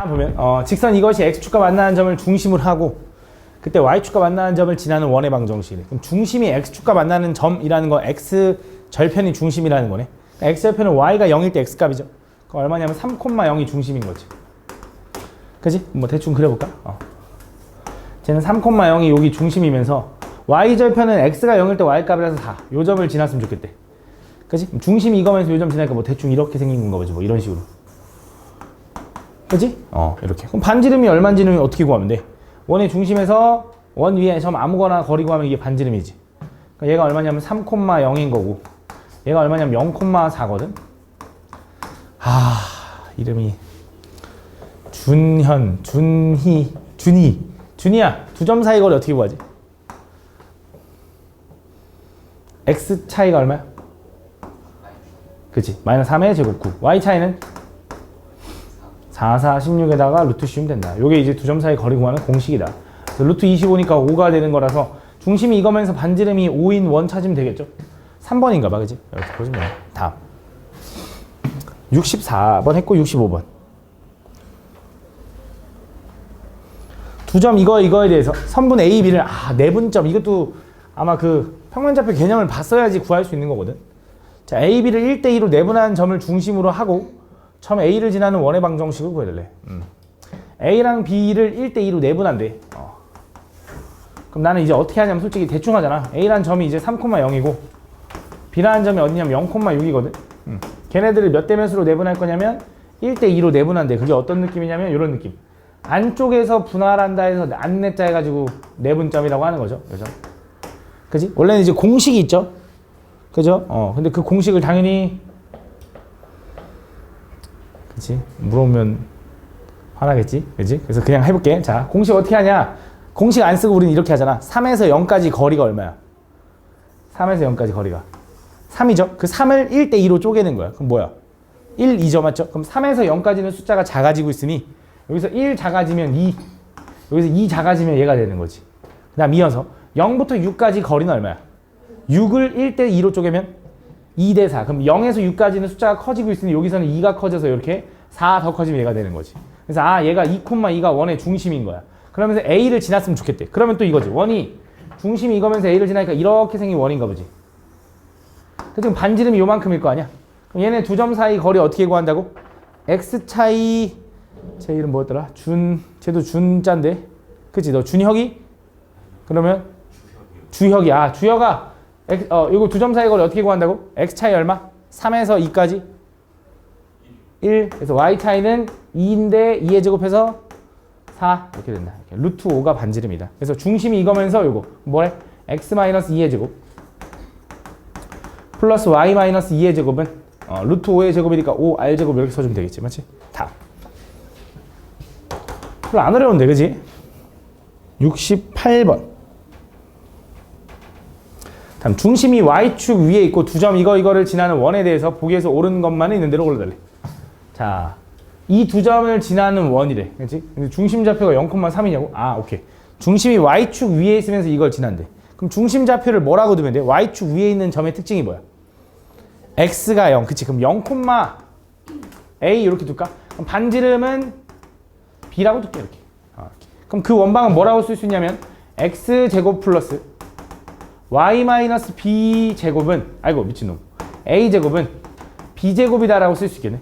보면 직선 이것이 x축과 만나는 점을 중심으로 하고 그때 y축과 만나는 점을 지나는 원의 방정식이래. 그럼 중심이 x축과 만나는 점이라는 거 x 절편이 중심이라는 거네. 그러니까 x 절편은 y가 0일 때 x값이죠. 그럼 얼마냐면 3,0이 중심인 거지. 그지? 뭐 대충 그려볼까? 쟤는 3,0이 여기 중심이면서 y 절편은 x가 0일 때 y값이라서 4. 요 점을 지났으면 좋겠대. 그지? 중심이 이거면서 요 점 지나니까 뭐 대충 이렇게 생긴 건가 보지. 뭐 이런 식으로. 그지? 이렇게. 그럼 반지름이 얼마인지는 어떻게 구하면 돼? 원의 중심에서 원 위에 점 아무거나 거리 구하면 이게 반지름이지. 그러니까 얘가 얼마냐면 3,0인 거고 얘가 얼마냐면 0,4거든. 이름이 준현, 준이야. 두 점 사이 거리 어떻게 구하지? x 차이가 얼마야? 그치? 마이너스 3의 제곱 9. y 차이는 4, 4, 16에다가 루트 씌우면 된다. 요게 이제 두 점 사이 거리 구하는 공식이다. 그래서 루트 25니까 5가 되는 거라서 중심이 이거면서 반지름이 5인 원 찾으면 되겠죠? 3번인가 봐, 그지? 이렇게 보시면 돼요. 다음. 64번 했고 65번. 두 점 이거에 대해서 선분 A, B를 내분점 이것도 아마 그 평면좌표 개념을 봤어야지 구할 수 있는 거거든. 자, A, B를 1대2로 내분한 점을 중심으로 하고 처음 A를 지나는 원의 방정식을 구해달래. A랑 B를 1대2로 내분한대. 그럼 나는 이제 어떻게 하냐면 솔직히 대충 하잖아. A라는 점이 이제 3,0이고 B라는 점이 어디냐면 0,6이거든. 걔네들을 몇 대 몇으로 내분할 거냐면 1대2로 내분한대. 그게 어떤 느낌이냐면 이런 느낌. 안쪽에서 분할한다 해서 안내자 해가지고 내분점이라고 하는 거죠. 그죠? 그지? 원래는 이제 공식이 있죠. 그죠? 근데 그 공식을 당연히 그치? 물어보면 화나겠지? 그지? 그래서 그냥 해볼게. 자, 공식 어떻게 하냐? 공식 안 쓰고 우리는 이렇게 하잖아. 3에서 0까지 거리가 얼마야? 3에서 0까지 거리가 3이죠? 그 3을 1대2로 쪼개는 거야. 그럼 뭐야? 1, 2죠, 맞죠? 그럼 3에서 0까지는 숫자가 작아지고 있으니 여기서 1 작아지면 2, 여기서 2 작아지면 얘가 되는 거지. 그 다음 이어서 0부터 6까지 거리는 얼마야? 6을 1대2로 쪼개면 2대4. 그럼 0에서 6까지는 숫자가 커지고 있으니 여기서는 2가 커져서 이렇게 4 더 커지면 얘가 되는 거지. 그래서 얘가 2,2가 원의 중심인 거야. 그러면서 A를 지났으면 좋겠대. 그러면 또 이거지. 원이 중심이 이거면서 A를 지나니까 이렇게 생긴 원인가 보지. 지금 반지름이 요만큼일 거 아니야? 그럼 얘네 두 점 사이 거리 어떻게 구한다고? X 차이, 제 이름 뭐였더라? 쟤도 준자인데. 그치? 너 준혁이? 그러면? 주혁이. 주혁아. 이거 두 점 사이 거리 어떻게 구한다고? X 차이 얼마? 3에서 2까지? 1. 그래서 Y 차이는 2인데 2의 제곱해서 4. 이렇게 된다. 이렇게. 루트 5가 반지름이다. 그래서 중심이 이거면서 요거. 뭐래? X 마이너스 2의 제곱. 플러스 Y 마이너스 2의 제곱은 루트 5의 제곱이니까 5R 제곱 이렇게 써주면 되겠지. 맞지? 다음. 별로 안 어려운데, 그지? 68번. 다음, 중심이 Y축 위에 있고 두 점 이거를 지나는 원에 대해서 보기에서 옳은 것만 있는 대로 골라달래. 자, 이 두 점을 지나는 원이래. 그치? 근데 중심 좌표가 0,3이냐고? 오케이. 중심이 Y축 위에 있으면서 이걸 지난대. 그럼 중심 좌표를 뭐라고 두면 돼? Y축 위에 있는 점의 특징이 뭐야? X가 0. 그치? 그럼 0,A 이렇게 둘까? 그럼 반지름은 B라고 둘게, 이렇게. 그럼 그 원방은 뭐라고 쓸 수 있냐면 X제곱 플러스 Y 마이너스 B제곱은 아이고 미친놈 A제곱은 B제곱이다 라고 쓸 수 있겠네.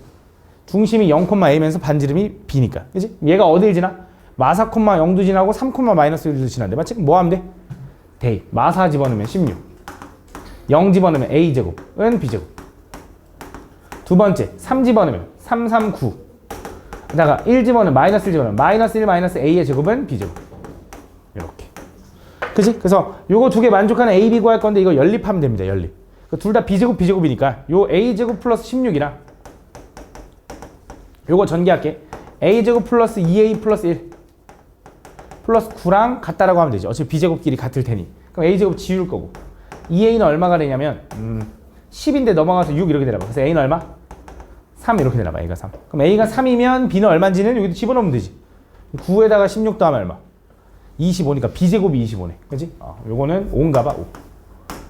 중심이 0,A면서 반지름이 B니까. 그치? 얘가 어딜 지나? 마사, 0도 지나고 3, 마이너스 1도 지난대. 맞지? 뭐 하면 돼? 대입. 마사 집어넣으면 16. 0 집어넣으면 A제곱은 B제곱. 두 번째, 3 집어넣으면 3, 3, 9. 다가 1 집어넣으면 마이너스 1 집어넣으면 마이너스 1 마이너스 A의 제곱은 B제곱. 이렇게. 그치? 그래서 요거 두 개 만족하는 A, B 구할 건데 이거 연립하면 됩니다. 연립. 둘 다 B제곱, B제곱이니까 요 A제곱 플러스 16이랑 요거 전개할게. A제곱 플러스 2A 플러스 1 플러스 9랑 같다라고 하면 되죠. 어차피 B제곱끼리 같을 테니. 그럼 A제곱 지울 거고 2A는 얼마가 되냐면 10인데 넘어가서 6 이렇게 되나봐. 그래서 A는 얼마? 3 이렇게 되나봐. A가 3. 그럼 A가 3이면 B는 얼마인지는 여기도 집어넣으면 되지. 9에다가 16 더하면 얼마? 25니까 B제곱이 25네. 그치? 요거는 5인가봐. 5.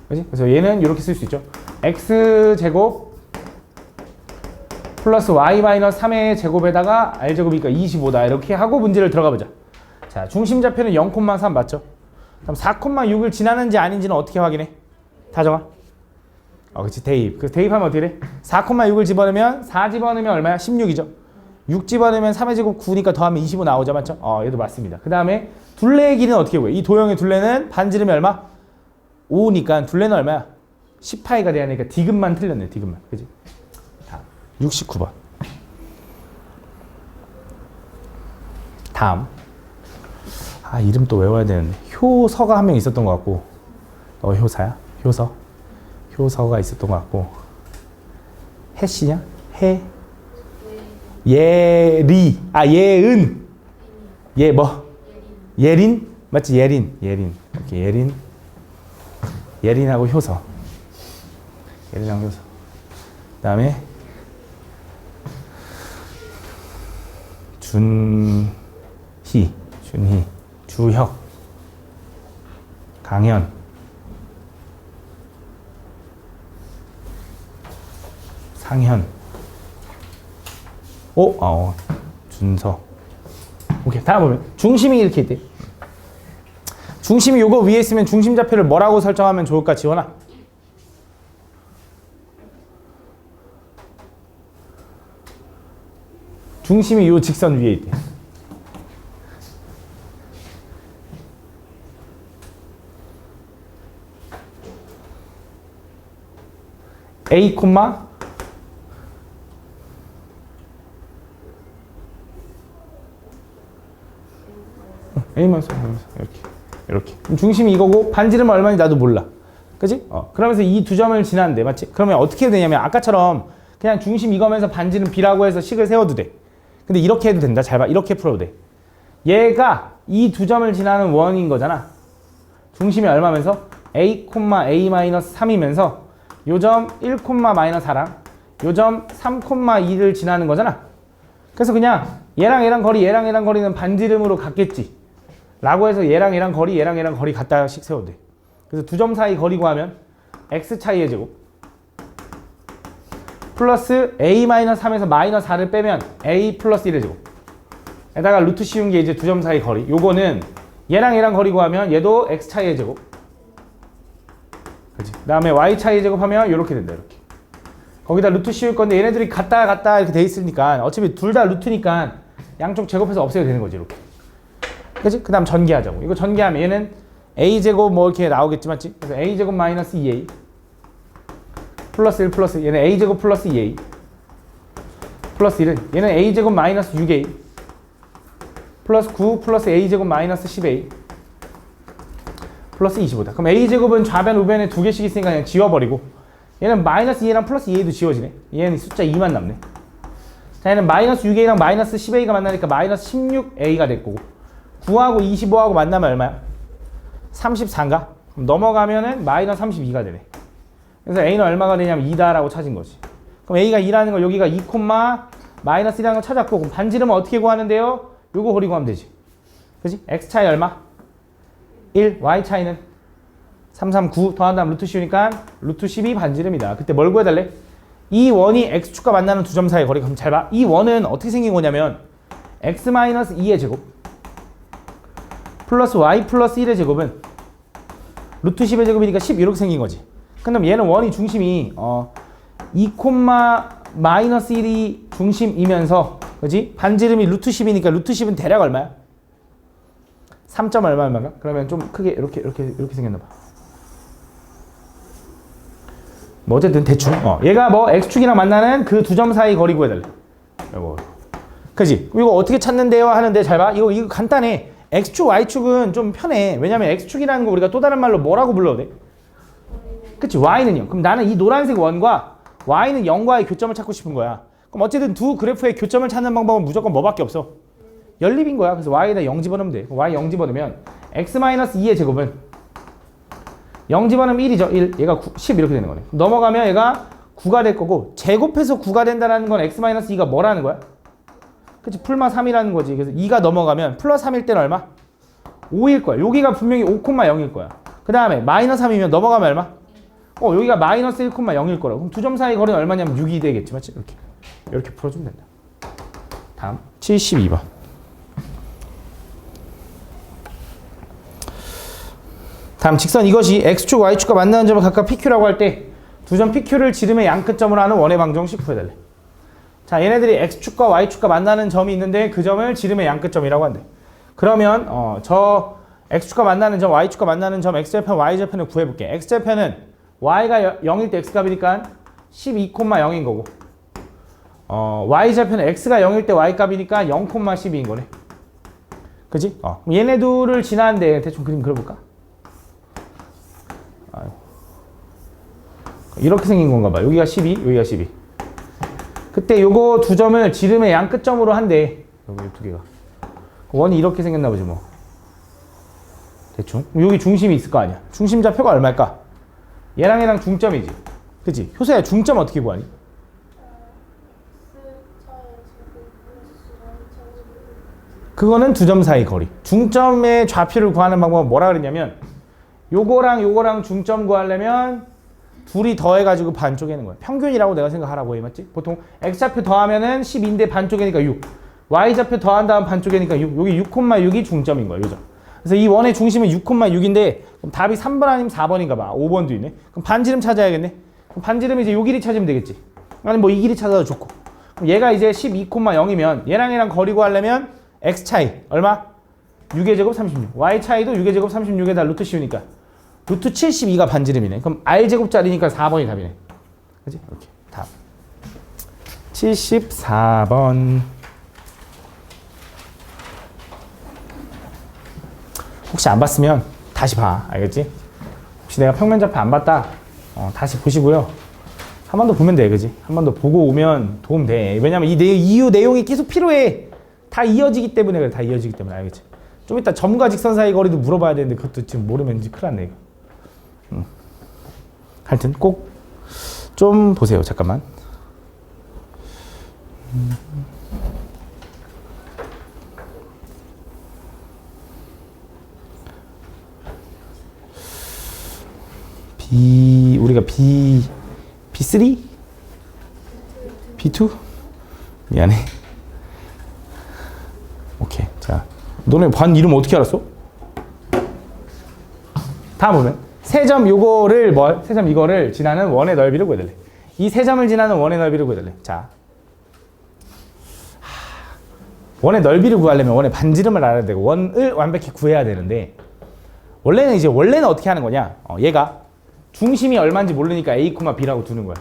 그치? 그래서 얘는 이렇게 쓸 수 있죠. X제곱 플러스 y 마이너스 3의 제곱에다가 r제곱이니까 25다. 이렇게 하고 문제를 들어가 보자. 자, 중심좌표는 0,3 맞죠? 그럼 4,6을 지나는지 아닌지는 어떻게 확인해? 다정아. 그치, 대입. 그래서 대입하면 어떻게 돼? 4,6을 집어넣으면 4 집어넣으면 얼마야? 16이죠. 6 집어넣으면 3의 제곱 9니까 더하면 25 나오죠, 맞죠? 얘도 맞습니다. 그 다음에 둘레의 길이는 어떻게 구해? 이 도형의 둘레는 반지름이 얼마? 5니까 둘레는 얼마야? 10파이가 돼야 하니까 디귿만 틀렸네, 디귿만. 그지? 69번. 다음. 이름 또 외워야 되는데. 효서가 한 명 있었던 것 같고. 너 효사야? 효서? 효서가 있었던 것 같고. 해씨냐? 예리. 예은. 뭐? 예린? 맞지? 예린. 오케이, 예린. 예린하고 효서. 예린하고 효서. 그 다음에 준희, 주혁, 강현, 상현, 준서. 오케이, 다음 보면 중심이 이렇게 있대. 중심이 요거 위에 있으면 중심좌표를 뭐라고 설정하면 좋을까, 지원아? 중심이 요 직선 위에 있대. A, A만 써. 이렇게. 중심이 이거고 반지름은 얼마인지 나도 몰라. 그지? 그러면서 이 두 점을 지나는데, 맞지? 그러면 어떻게 되냐면 아까처럼 그냥 중심 이거면서 반지름 B라고 해서 식을 세워도 돼. 근데 이렇게 해도 된다. 잘 봐. 이렇게 풀어도 돼. 얘가 이 두 점을 지나는 원인 거잖아. 중심이 얼마면서? A, A-3이면서 요 점 1,-4랑 요 점 3,2를 지나는 거잖아. 그래서 그냥 얘랑 얘랑 거리는 반지름으로 같겠지. 라고 해서 얘랑 거리 갖다씩 세워도 돼. 그래서 두 점 사이 거리 구하면 x 차이의 제곱 플러스 a-3에서 마이너스 4를 빼면 a 플러스 1의 제곱 에다가 루트 씌운 게 이제 두 점 사이 거리. 요거는 얘랑 거리 구하면 얘도 x 차이의 제곱. 그치? 그 다음에 y 차이의 제곱 하면 이렇게 된다. 이렇게. 거기다 루트 씌울 건데 얘네들이 같다 이렇게 돼 있으니까 어차피 둘 다 루트니까 양쪽 제곱해서 없애야 되는 거지. 이렇게. 그치? 그 다음 전개하자고. 이거 전개하면 얘는 a제곱 뭐 이렇게 나오겠지, 맞지? 그래서 a제곱 마이너스 2a 플러스 1 플러스 얘는 a제곱 플러스 2a 플러스 1은 얘는 a제곱 마이너스 6a 플러스 9 플러스 a제곱 마이너스 10a 플러스 25다. 그럼 a제곱은 좌변 우변에 두 개씩 있으니까 그냥 지워버리고 얘는 마이너스 2a랑 플러스 2a도 지워지네. 얘는 숫자 2만 남네. 자, 얘는 마이너스 6a랑 마이너스 10a가 만나니까 마이너스 16a가 됐고 9하고 25하고 만나면 얼마야? 34인가? 그럼 넘어가면은 마이너스 32가 되네. 그래서 a는 얼마가 되냐면 2다라고 찾은 거지. 그럼 a가 2라는 걸 여기가 2, 마이너스 1이라는 걸 찾았고 그럼 반지름은 어떻게 구하는데요? 요거 거리 구하면 되지. 그치? x 차이 얼마? 1, y 차이는 3, 3, 9 더한 다음 루트 씌우니까 루트 12 반지름이다. 그때 뭘 구해달래? 이 원이 x축과 만나는 두 점 사이의 거리. 그럼 잘 봐. 이 원은 어떻게 생긴 거냐면 x-2의 제곱 플러스 y 플러스 1의 제곱은 루트 10의 제곱이니까 10 이렇게 생긴 거지. 그럼 얘는 원이 중심이 2, 마이너스 1이 중심이면서 그지? 반지름이 루트 10이니까 루트 10은 대략 얼마야? 3점 얼마인가? 그러면 좀 크게 이렇게 생겼나 봐. 뭐 어쨌든 대충 얘가 뭐 x축이랑 만나는 그 두 점 사이 거리 구해달래. 이거 그지? 이거 어떻게 찾는데요? 하는데 잘 봐. 이거 간단해. x축, y축은 좀 편해. 왜냐면 x축이라는 거 우리가 또 다른 말로 뭐라고 불러도 돼? 그치? y는요. 그럼 나는 이 노란색 원과 y는 0과의 교점을 찾고 싶은 거야. 그럼 어쨌든 두 그래프의 교점을 찾는 방법은 무조건 뭐밖에 없어? 연립인 거야. 그래서 y에다 0 집어넣으면 돼. y 0 집어넣으면 x-2의 제곱은 0 집어넣으면 1이죠. 1. 얘가 10 이렇게 되는 거네. 넘어가면 얘가 9가 될 거고 제곱해서 9가 된다는 건 x-2가 뭐라는 거야? 그치? 풀마 3이라는 거지. 그래서 2가 넘어가면 플러스 3일 때는 얼마? 5일 거야. 여기가 분명히 5,0일 거야. 그 다음에 마이너스 3이면 넘어가면 얼마? 여기가 마이너스 1,0일 거라고. 그럼 두 점 사이 거리는 얼마냐면 6이 되겠지, 맞지? 이렇게 풀어주면 된다. 다음 72번. 다음 직선 이것이 x축, y축과 만나는 점을 각각 PQ라고 할 때 두 점 PQ를 지름의 양끝점으로 하는 원의 방정식 구해달래. 자, 얘네들이 x축과 y축과 만나는 점이 있는데 그 점을 지름의 양끝점이라고 한대. 그러면 저 x축과 만나는 점, y축과 만나는 점 x절편, y절편을 구해볼게. x절편은 y가 0일 때 x값이니까 12,0인 거고, y절편은 x가 0일 때 y값이니까 0,12인 거네. 그치? 얘네 둘을 지나는데 대충 그림 그려볼까? 이렇게 생긴 건가 봐. 여기가 12, 여기가 12. 그때 요거 두 점을 지름의 양 끝점으로 한대. 여기 두 개가. 원이 이렇게 생겼나 보지 뭐. 대충. 여기 중심이 있을 거 아니야. 중심 좌표가 얼마일까? 얘랑 얘랑 중점이지. 그치? 효세야, 중점 어떻게 구하니? 그거는 두 점 사이 거리. 중점의 좌표를 구하는 방법은 뭐라 그랬냐면, 요거랑 요거랑 중점 구하려면 둘이 더해가지고 반쪽이는 거야. 평균이라고 내가 생각하라고 해, 맞지? 보통 x좌표 더하면은 12인데 반쪽이니까 6. y좌표 더한 다음 반쪽이니까 6. 여기 6,6이 중점인 거야, 요점. 그래서 이 원의 중심은 6,6인데 그럼 답이 3번 아니면 4번인가 봐. 5번도 있네. 그럼 반지름 찾아야겠네. 그럼 반지름 이제 요 길이 찾으면 되겠지. 아니 뭐 이 길이 찾아도 좋고. 그럼 얘가 이제 12,0이면 얘랑 얘랑 거리 구하려면 x 차이 얼마? 6의 제곱 36. y 차이도 6의 제곱 36에다 루트 씌우니까 루트 72가 반지름이네. 그럼 r제곱짜리니까 4번이 답이네. 그치? 이렇게. 답. 74번. 혹시 안 봤으면 다시 봐. 알겠지? 혹시 내가 평면좌표 안 봤다? 다시 보시고요. 한 번 더 보면 돼. 그지? 한 번 더 보고 오면 도움 돼. 왜냐면 이후 내용이 계속 필요해. 다 이어지기 때문에 그래. 다 이어지기 때문에. 알겠지? 좀 이따 점과 직선 사이 거리도 물어봐야 되는데 그것도 지금 모르면 이제 큰일 났네. 이거. 하여튼 꼭 좀 보세요. 잠깐만. 우리가 B3? B2? 미안해. 오케이. 자, 너네 반 이름 어떻게 알았어? 다음 보면 세 점 요거를 세 점 이거를 지나는 원의 넓이를 구해달래. 이 세 점을 지나는 원의 넓이를 구해달래. 자, 원의 넓이를 구하려면 원의 반지름을 알아야 되고 원을 완벽히 구해야 되는데 원래는 어떻게 하는 거냐? 얘가 중심이 얼마인지 모르니까 A, B라고 두는 거야.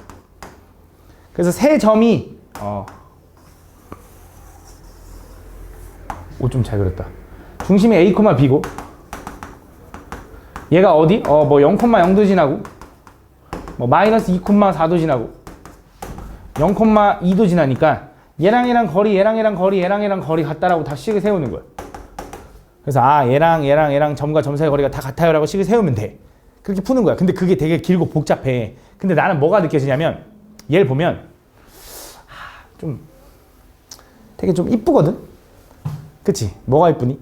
그래서 세 점이 좀 잘 그렸다. 중심이 A, B고 얘가 어디? 뭐 0,0도 지나고 뭐 마이너스 2,4도 지나고 0,2도 지나니까 얘랑 얘랑 거리, 얘랑 얘랑 거리, 얘랑 얘랑 거리 같다라고 다 식을 세우는 거야. 그래서 얘랑 얘랑 얘랑 점과 점 사이 거리가 다 같아요라고 식을 세우면 돼. 그렇게 푸는 거야. 근데 그게 되게 길고 복잡해. 근데 나는 뭐가 느껴지냐면 얘를 보면 좀 되게 좀 이쁘거든? 그치? 뭐가 이쁘니?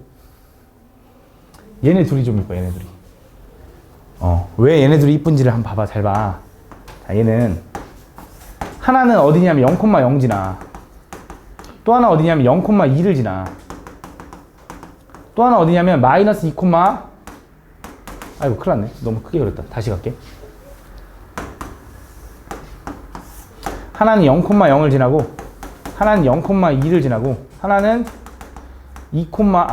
얘네 둘이 좀 이뻐. 얘네 둘이. 왜 얘네 둘이 이쁜지를 한번 봐봐. 잘 봐. 자, 얘는 하나는 어디냐면 0,0 지나. 또 하나 어디냐면 0,2를 지나. 또 하나 어디냐면 마이너스 2, 아이고 큰일 났네. 너무 크게 그렸다. 다시 갈게. 하나는 0,0을 지나고 하나는 0,2를 지나고 하나는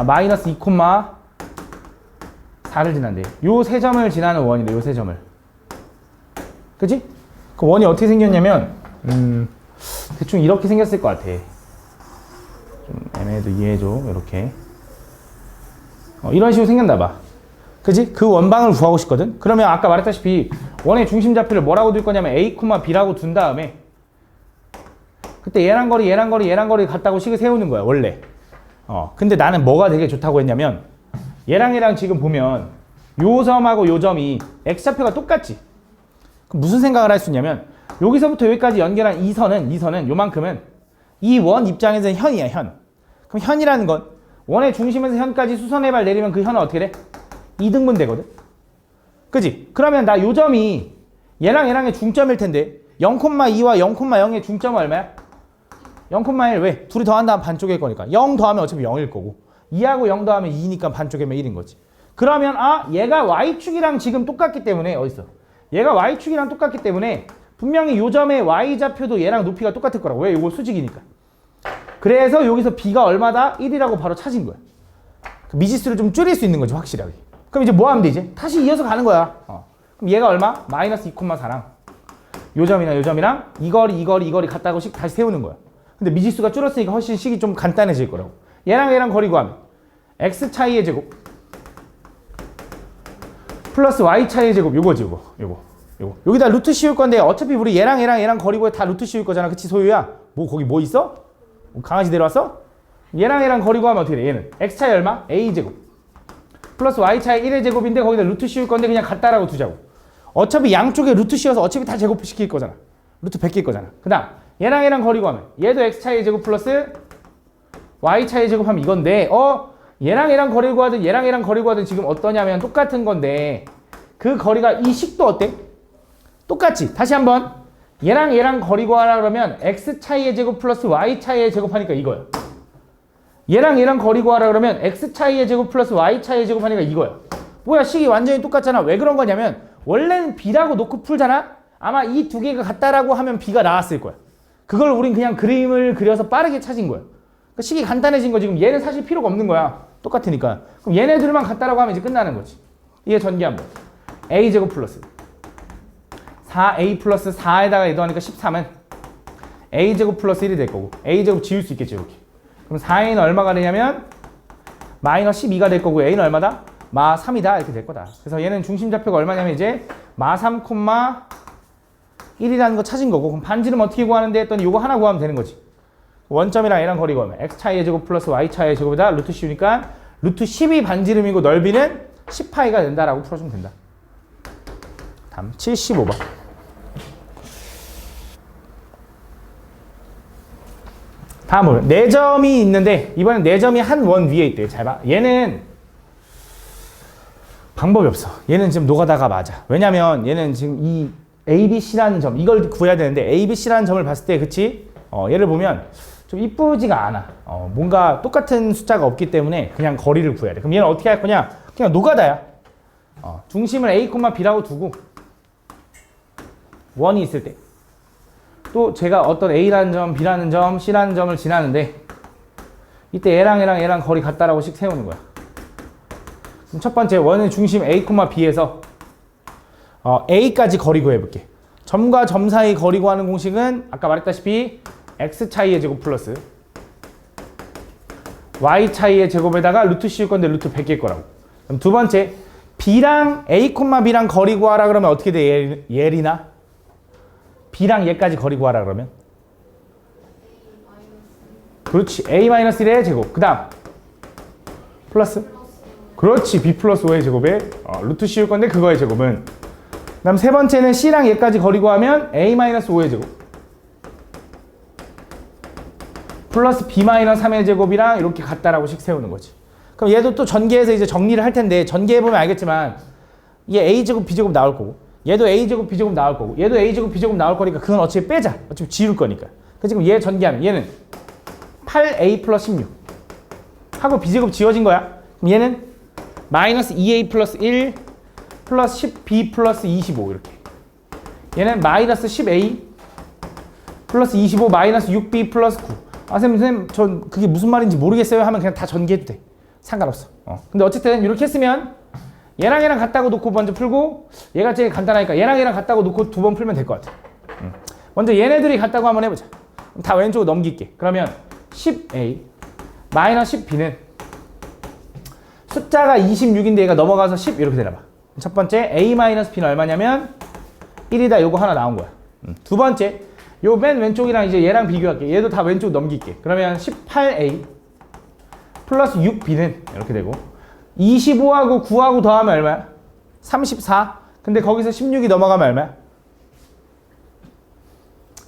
마이너스 2,4를 지난대. 요 세 점을 지나는 원이래. 요 세 점을. 그치? 그 원이 어떻게 생겼냐면 대충 이렇게 생겼을 것 같아. 좀 애매해도 이해해줘. 이렇게 이런 식으로 생겼나 봐. 그치? 그 원방을 구하고 싶거든? 그러면 아까 말했다시피 원의 중심 좌표를 뭐라고 둘 거냐면 A, B라고 둔 다음에 그때 얘랑 거리, 얘랑 거리, 얘랑 거리 같다고 식을 세우는 거야 원래. 근데 나는 뭐가 되게 좋다고 했냐면 얘랑 얘랑 지금 보면 요 점하고 요 점이 x좌표가 똑같지? 그럼 무슨 생각을 할 수 있냐면 여기서부터 여기까지 연결한 이 선은 요만큼은 이 원 입장에서는 현이야. 현. 그럼 현이라는 건 원의 중심에서 현까지 수선의 발 내리면 그 현은 어떻게 돼? 2등분 되거든? 그지? 그러면 나 요 점이 얘랑의 중점일 텐데 0,2와 0,0의 중점은 얼마야? 0,1. 왜? 둘이 더한다면 반쪽일 거니까 0 더하면 어차피 0일 거고 2하고 0 더하면 2니까 반쪽이면 1인 거지. 그러면 얘가 y축이랑 지금 똑같기 때문에 어딨어? 얘가 y축이랑 똑같기 때문에 분명히 요 점의 y좌표도 얘랑 높이가 똑같을 거라고. 왜? 이거 수직이니까. 그래서 여기서 b가 얼마다? 1이라고 바로 찾은 거야. 미지수를 좀 줄일 수 있는 거지 확실하게. 그럼 이제 뭐 하면 되지? 다시 이어서 가는 거야. 그럼 얘가 얼마? 마이너스 2,4랑 요 점이랑 이 거리 같다고 다시 세우는 거야. 근데 미지수가 줄었으니까 훨씬 식이 좀 간단해질 거라고. 얘랑 거리 구하면 x 차이의 제곱 플러스 y 차이의 제곱 요거지 요거. 여기다 루트 씌울 건데 어차피 우리 얘랑 거리 구해 다 루트 씌울 거잖아. 그치 소유야? 거기 뭐 있어? 강아지 데려왔어? 얘랑 거리 구하면 어떻게 돼? 얘는 x 차이 얼마? a 제곱 플러스 y 차이 1의 제곱인데 거기다 루트 씌울 건데 그냥 같다라고 두자고. 어차피 양쪽에 루트 씌워서 어차피 다 제곱시킬 거잖아. 루트 베낄 거잖아. 그 다음 얘랑 거리 구하면 얘도 x 차이 제곱 플러스 y 차이 제곱하면 이건데 얘랑 거리 구하든 얘랑 거리 구하든 지금 어떠냐면 똑같은 건데 그 거리가 이 식도 어때? 똑같지? 다시 한번 얘랑 거리 구하라 그러면 x 차이의 제곱 플러스 y 차이의 제곱하니까 이거야. 얘랑 거리 구하라 그러면 x 차이의 제곱 플러스 y 차이의 제곱하니까 이거야. 뭐야 식이 완전히 똑같잖아. 왜 그런 거냐면 원래는 b라고 놓고 풀잖아. 아마 이 두 개가 같다라고 하면 b가 나왔을 거야. 그걸 우린 그냥 그림을 그려서 빠르게 찾은 거야. 그러니까 식이 간단해진 거. 지금 얘는 사실 필요가 없는 거야. 똑같으니까. 그럼 얘네들만 같다라고 하면 이제 끝나는 거지. 이게 전개하면 a제곱 플러스 4a 플러스 4에다가 얘도하니까 13은 a제곱 플러스 1이 될 거고 a제곱 지울 수 있겠죠 이렇게. 그럼 4a는 얼마가 되냐면 마이너스 12가 될 거고 a는 얼마다? 마 3이다 이렇게 될 거다. 그래서 얘는 중심좌표가 얼마냐면 이제 마 3, 1이라는 거 찾은 거고. 그럼 반지름 어떻게 구하는데 했더니 요거 하나 구하면 되는 거지. 원점이랑 얘랑 거리 구하면 x 차이의 제곱 플러스 y 차이의 제곱에다 루트 씌우니까 루트 10이 반지름이고 넓이는 10파이가 된다라고 풀어주면 된다. 다음 75번. 다음은 4점이 있는데 이번엔 4점이 한 원 위에 있대. 잘 봐. 얘는 방법이 없어. 얘는 지금 노가다가 맞아. 왜냐면 얘는 지금 이 ABC라는 점 이걸 구해야 되는데 ABC라는 점을 봤을 때 그치? 얘를 보면 좀 이쁘지가 않아. 뭔가 똑같은 숫자가 없기 때문에 그냥 거리를 구해야 돼. 그럼 얘는 어떻게 할 거냐? 그냥 노가다야. 중심을 A, B라고 두고 원이 있을 때 또 제가 어떤 A라는 점, B라는 점, C라는 점을 지나는데 이때 얘랑 거리 같다라고 씩 세우는 거야. 그럼 첫 번째 원의 중심 A, B에서 A까지 거리 구해볼게. 점과 점 사이 거리 구하는 공식은 아까 말했다시피 x 차이의 제곱 플러스 y 차이의 제곱에다가 루트 씌울 건데 루트 100일 거라고. 그럼 두 번째 B랑 A, B랑 거리 구하라 그러면 어떻게 돼? 예리나? B랑 얘까지 거리 구하라 그러면? 그렇지. A-1의 제곱. 그 다음 플러스 그렇지. B 플러스 5의 제곱에 루트 씌울 건데 그거의 제곱은 그 다음 세 번째는 C랑 얘까지 거리 구하면 A-5의 제곱 플러스 B-3의 제곱이랑 이렇게 같다라고 식 세우는 거지. 그럼 얘도 또 전개해서 이제 정리를 할 텐데 전개해보면 알겠지만 얘 A제곱 B제곱 나올 거고 얘도 A제곱 B제곱 나올 거고 얘도 A제곱 B제곱 나올 거니까 그건 어차피 빼자. 어차피 지울 거니까. 그래서 지금 얘 전개하면 얘는 8A 플러스 16 하고 B제곱 지워진 거야. 그럼 얘는 마이너스 2A 플러스 1 플러스 10B 플러스 25 이렇게. 얘는 마이너스 10A 플러스 25 마이너스 6B 플러스 9. 선생님 전 그게 무슨 말인지 모르겠어요 하면 그냥 다 전개해도 돼. 상관없어. 근데 어쨌든 이렇게 했으면 얘랑 같다고 놓고 먼저 풀고 얘가 제일 간단하니까 얘랑 같다고 놓고 두 번 풀면 될 것 같아. 먼저 얘네들이 같다고 한번 해보자. 다 왼쪽으로 넘길게. 그러면 10A 마이너스 10B는 숫자가 26인데 얘가 넘어가서 10 이렇게 되나봐. 첫 번째 A-B는 얼마냐면 1이다. 요거 하나 나온 거야. 두 번째 요 맨 왼쪽이랑 이제 얘랑 비교할게. 얘도 다 왼쪽 넘길게. 그러면 18A 플러스 6B는 이렇게 되고 25하고 9하고 더하면 얼마야? 34. 근데 거기서 16이 넘어가면 얼마야?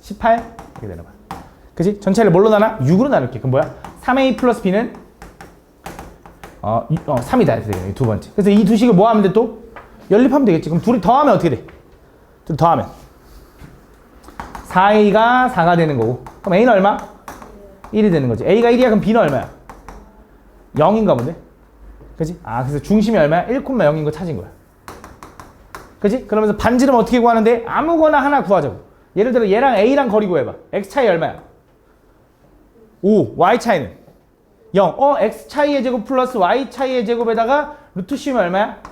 18 이렇게 되나 봐. 그치? 전체를 뭘로 나눠? 6으로 나눌게. 그럼 뭐야? 3A 플러스 B는 3이다. 이렇게 두 번째. 그래서 이 두 식을 뭐 하면 돼 또? 연립하면 되겠지. 그럼 둘이 더하면 어떻게 돼? 좀 더하면 4a가 4가 되는 거고. 그럼 a는 얼마? 1이 되는 거지. a가 1이야. 그럼 b는 얼마야? 0인가 본데? 그지? 아, 그래서 중심이 얼마야? 1,0인 거 찾은 거야. 그지? 그러면서 반지름 어떻게 구하는데? 아무거나 하나 구하자고. 예를 들어 얘랑 a랑 거리 구해봐. x 차이 얼마야? 5. y 차이는 0. x 차이의 제곱 플러스 y 차이의 제곱에다가 루트 씌우면 얼마야?